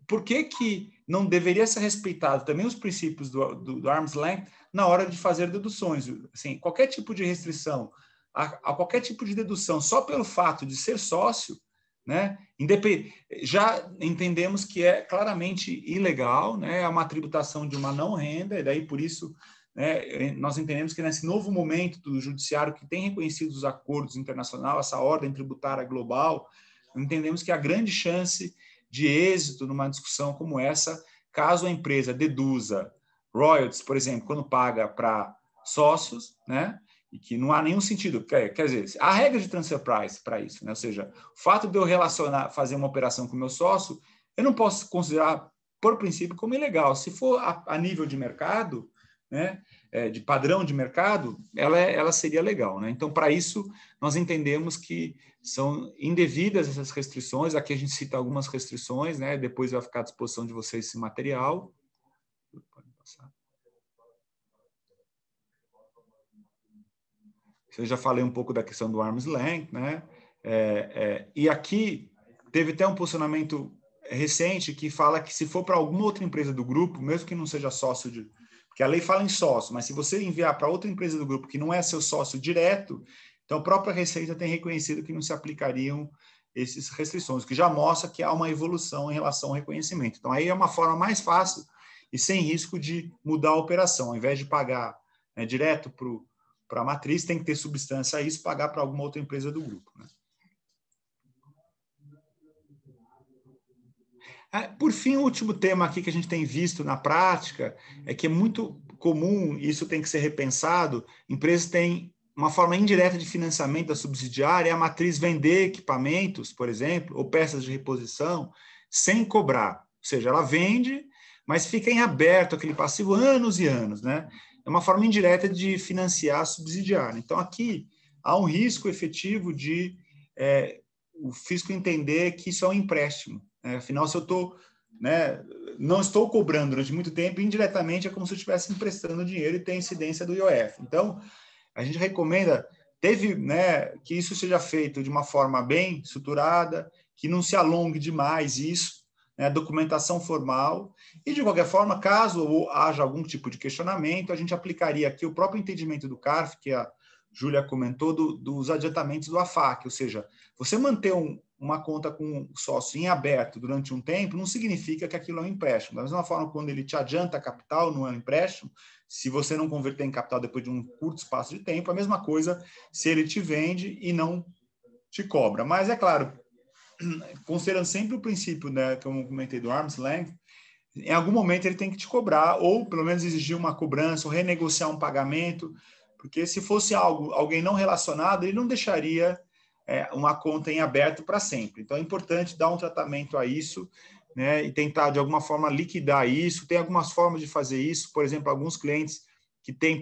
Speaker 2: por que não deveria ser respeitado também os princípios do arm's length na hora de fazer deduções? Assim, qualquer tipo de restrição a qualquer tipo de dedução só pelo fato de ser sócio, né, já entendemos que é claramente ilegal, né, é uma tributação de uma não renda, e daí por isso, né, nós entendemos que nesse novo momento do judiciário que tem reconhecido os acordos internacionais, essa ordem tributária global, entendemos que a grande chance de êxito numa discussão como essa, caso a empresa deduza royalties, por exemplo, quando paga para sócios, né, e que não há nenhum sentido, quer dizer, há regra de transfer price para isso, né? Ou seja, o fato de eu fazer uma operação com o meu sócio, eu não posso considerar, por princípio, como ilegal. Se for a nível de mercado, né, de padrão de mercado, ela seria legal, né? Então, para isso, nós entendemos que são indevidas essas restrições. Aqui a gente cita algumas restrições, né? Depois vai ficar à disposição de vocês esse material. Pode passar. Eu já falei um pouco da questão do arm's length, né? E aqui teve até um posicionamento recente que fala que se for para alguma outra empresa do grupo, mesmo que não seja sócio porque a lei fala em sócio, mas se você enviar para outra empresa do grupo que não é seu sócio direto, então a própria Receita tem reconhecido que não se aplicariam essas restrições, o que já mostra que há uma evolução em relação ao reconhecimento. Então aí é uma forma mais fácil e sem risco de mudar a operação, ao invés de pagar, né, direto para a matriz, tem que ter substância a isso, pagar para alguma outra empresa do grupo, né? Por fim, o último tema aqui que a gente tem visto na prática é que é muito comum, e isso tem que ser repensado, empresas têm uma forma indireta de financiamento da subsidiária, a matriz vender equipamentos, por exemplo, ou peças de reposição, sem cobrar. Ou seja, ela vende, mas fica em aberto aquele passivo anos e anos, né? É uma forma indireta de financiar a subsidiária. Então, aqui há um risco efetivo de o fisco entender que isso é um empréstimo. Afinal, se eu não estou cobrando durante muito tempo, indiretamente é como se eu estivesse emprestando dinheiro e tem incidência do IOF. Então, a gente recomenda, que isso seja feito de uma forma bem estruturada, que não se alongue demais isso, né, documentação formal, e de qualquer forma, caso haja algum tipo de questionamento, a gente aplicaria aqui o próprio entendimento do CARF, que a Júlia comentou, dos adiantamentos do AFAC, ou seja, você manter uma conta com sócio em aberto durante um tempo não significa que aquilo é um empréstimo. Da mesma forma, quando ele te adianta capital, não é um empréstimo, se você não converter em capital depois de um curto espaço de tempo, a mesma coisa se ele te vende e não te cobra. Mas, é claro, considerando sempre o princípio, né, que eu comentei do arm's length, em algum momento ele tem que te cobrar, ou pelo menos exigir uma cobrança, ou renegociar um pagamento, porque se fosse alguém não relacionado, ele não deixaria uma conta em aberto para sempre. Então é importante dar um tratamento a isso, né, e tentar de alguma forma liquidar isso. Tem algumas formas de fazer isso, por exemplo, alguns clientes que têm,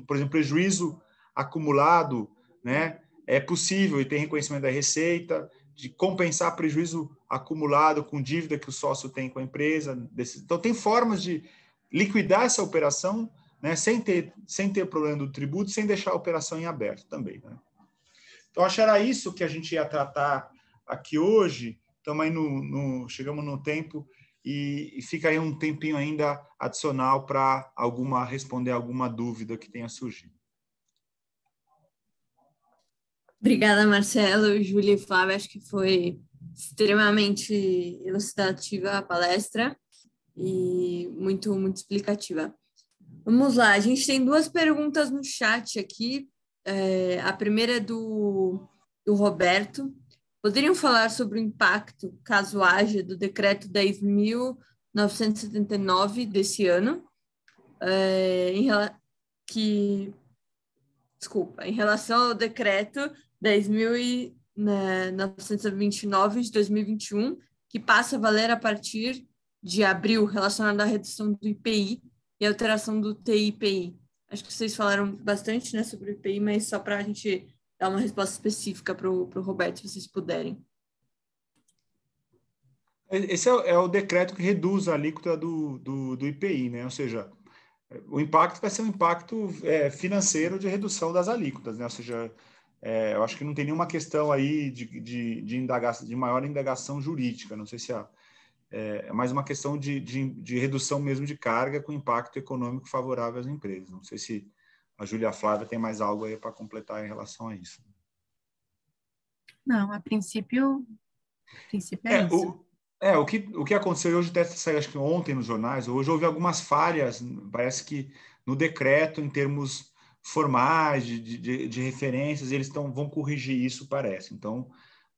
Speaker 2: por exemplo, prejuízo acumulado, né, é possível e tem reconhecimento da receita, de compensar prejuízo acumulado com dívida que o sócio tem com a empresa. Então, tem formas de liquidar essa operação, né, sem ter problema do tributo, sem deixar a operação em aberto também. Né? Então, acho que era isso que a gente ia tratar aqui hoje. Estamos aí chegamos no tempo e fica aí um tempinho ainda adicional para responder alguma dúvida que tenha surgido.
Speaker 1: Obrigada, Marcelo, Júlia e Flávia. Acho que foi extremamente elucidativa a palestra e muito, muito explicativa. Vamos lá, a gente tem 2 perguntas no chat aqui. A primeira é do Roberto. Poderiam falar sobre o impacto, caso haja, do decreto 10.979 desse ano, em relação ao decreto 10.929 de 2021, que passa a valer a partir de abril, relacionado à redução do IPI e alteração do TIPI. Acho que vocês falaram bastante, né, sobre o IPI, mas só para a gente dar uma resposta específica para o Roberto, se vocês puderem.
Speaker 2: Esse é o decreto que reduz a alíquota do IPI, né? Ou seja, o impacto vai ser um impacto financeiro de redução das alíquotas, né? Ou seja, eu acho que não tem nenhuma questão aí de maior indagação jurídica. Não sei se é mais uma questão de redução mesmo de carga com impacto econômico favorável às empresas. Não sei se a Júlia e a Flávia tem mais algo aí para completar em relação a isso.
Speaker 3: Não, a princípio é isso.
Speaker 2: O que aconteceu hoje, até saiu, acho que ontem nos jornais, hoje houve algumas falhas, parece que no decreto, em termos formais, de referências, eles vão corrigir isso, parece. Então,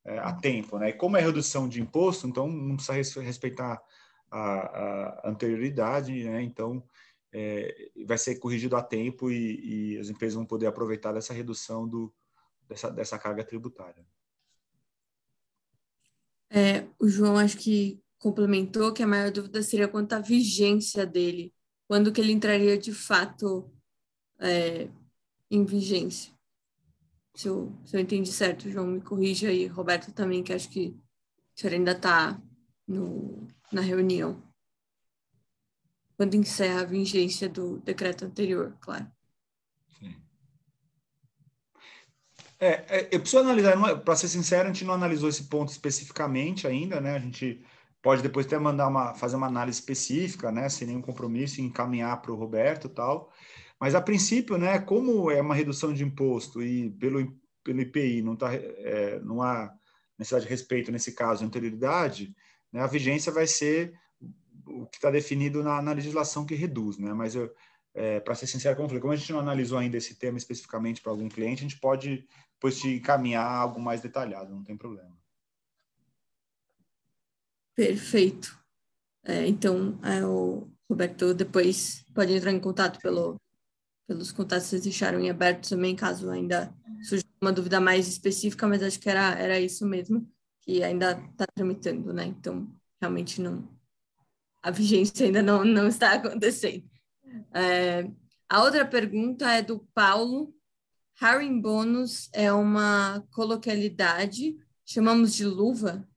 Speaker 2: a tempo, né? E como é redução de imposto, então não precisa respeitar a anterioridade, né? Então, vai ser corrigido a tempo e as empresas vão poder aproveitar dessa redução dessa carga tributária.
Speaker 1: O João acho que complementou que a maior dúvida seria quanto à vigência dele, quando que ele entraria de fato em vigência. Se eu entendi certo, João, me corrija aí, Roberto também, que acho que o senhor ainda está na reunião. Quando encerra a vigência do decreto anterior, claro.
Speaker 2: Sim. Eu preciso analisar, para ser sincero, a gente não analisou esse ponto especificamente ainda, né? A gente pode depois até fazer uma análise específica, né? Sem nenhum compromisso, e encaminhar para o Roberto e tal. Mas, a princípio, né, como é uma redução de imposto e pelo IPI não há necessidade de respeito nesse caso, anterioridade, né, a vigência vai ser o que está definido na legislação que reduz, né? Mas, para ser sincero, como a gente não analisou ainda esse tema especificamente para algum cliente, a gente pode depois te encaminhar algo mais detalhado, não tem problema.
Speaker 1: Perfeito. Então, o Roberto depois pode entrar em contato pelos contatos que vocês deixaram em aberto também, caso ainda surja uma dúvida mais específica, mas acho que era isso mesmo, que ainda está tramitando, né? Então, realmente a vigência ainda não está acontecendo. A outra pergunta é do Paulo. Hiring bônus é uma coloquialidade, chamamos de luva?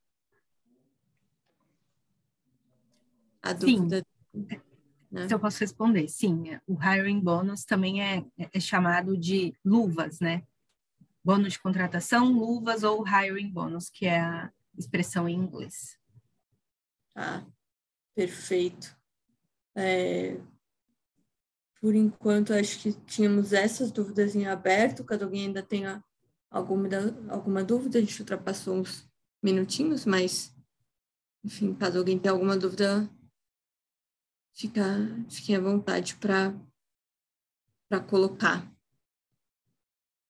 Speaker 1: A dúvida.
Speaker 3: Né? Se eu posso responder, sim. O hiring bônus também é chamado de luvas, né? Bônus de contratação, luvas ou hiring bônus, que é a expressão em inglês.
Speaker 1: Perfeito. Por enquanto, acho que tínhamos essas dúvidas em aberto. Caso alguém ainda tenha alguma dúvida, a gente ultrapassou uns minutinhos, mas, enfim, caso alguém tenha alguma dúvida, fiquem à vontade para colocar.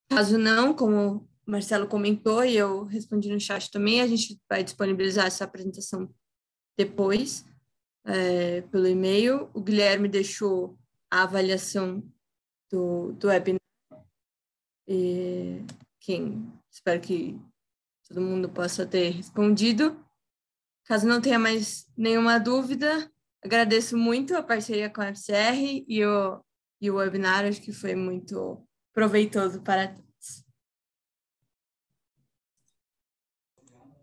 Speaker 1: Caso não, como o Marcelo comentou e eu respondi no chat também, a gente vai disponibilizar essa apresentação depois, pelo e-mail. O Guilherme deixou a avaliação do webinar. E espero que todo mundo possa ter respondido. Caso não tenha mais nenhuma dúvida, agradeço muito a parceria com a FCR e o webinar, acho que foi muito proveitoso para todos.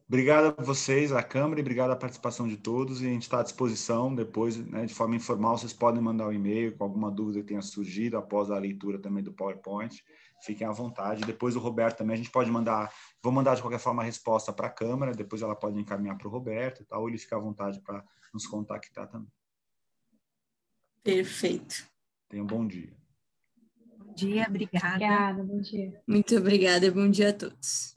Speaker 2: Obrigado a vocês, a Câmara, e obrigado à participação de todos. E a gente está à disposição depois, né, de forma informal, vocês podem mandar um e-mail com alguma dúvida que tenha surgido após a leitura também do PowerPoint. Fiquem à vontade. Depois o Roberto também, a gente pode mandar, vou mandar de qualquer forma a resposta para a Câmara, depois ela pode encaminhar para o Roberto e tal, ou ele fica à vontade para nos contactar também.
Speaker 1: Perfeito.
Speaker 2: Tenham um bom dia.
Speaker 3: Bom dia, obrigada.
Speaker 4: Obrigada, bom dia.
Speaker 1: Muito obrigada e bom dia a todos.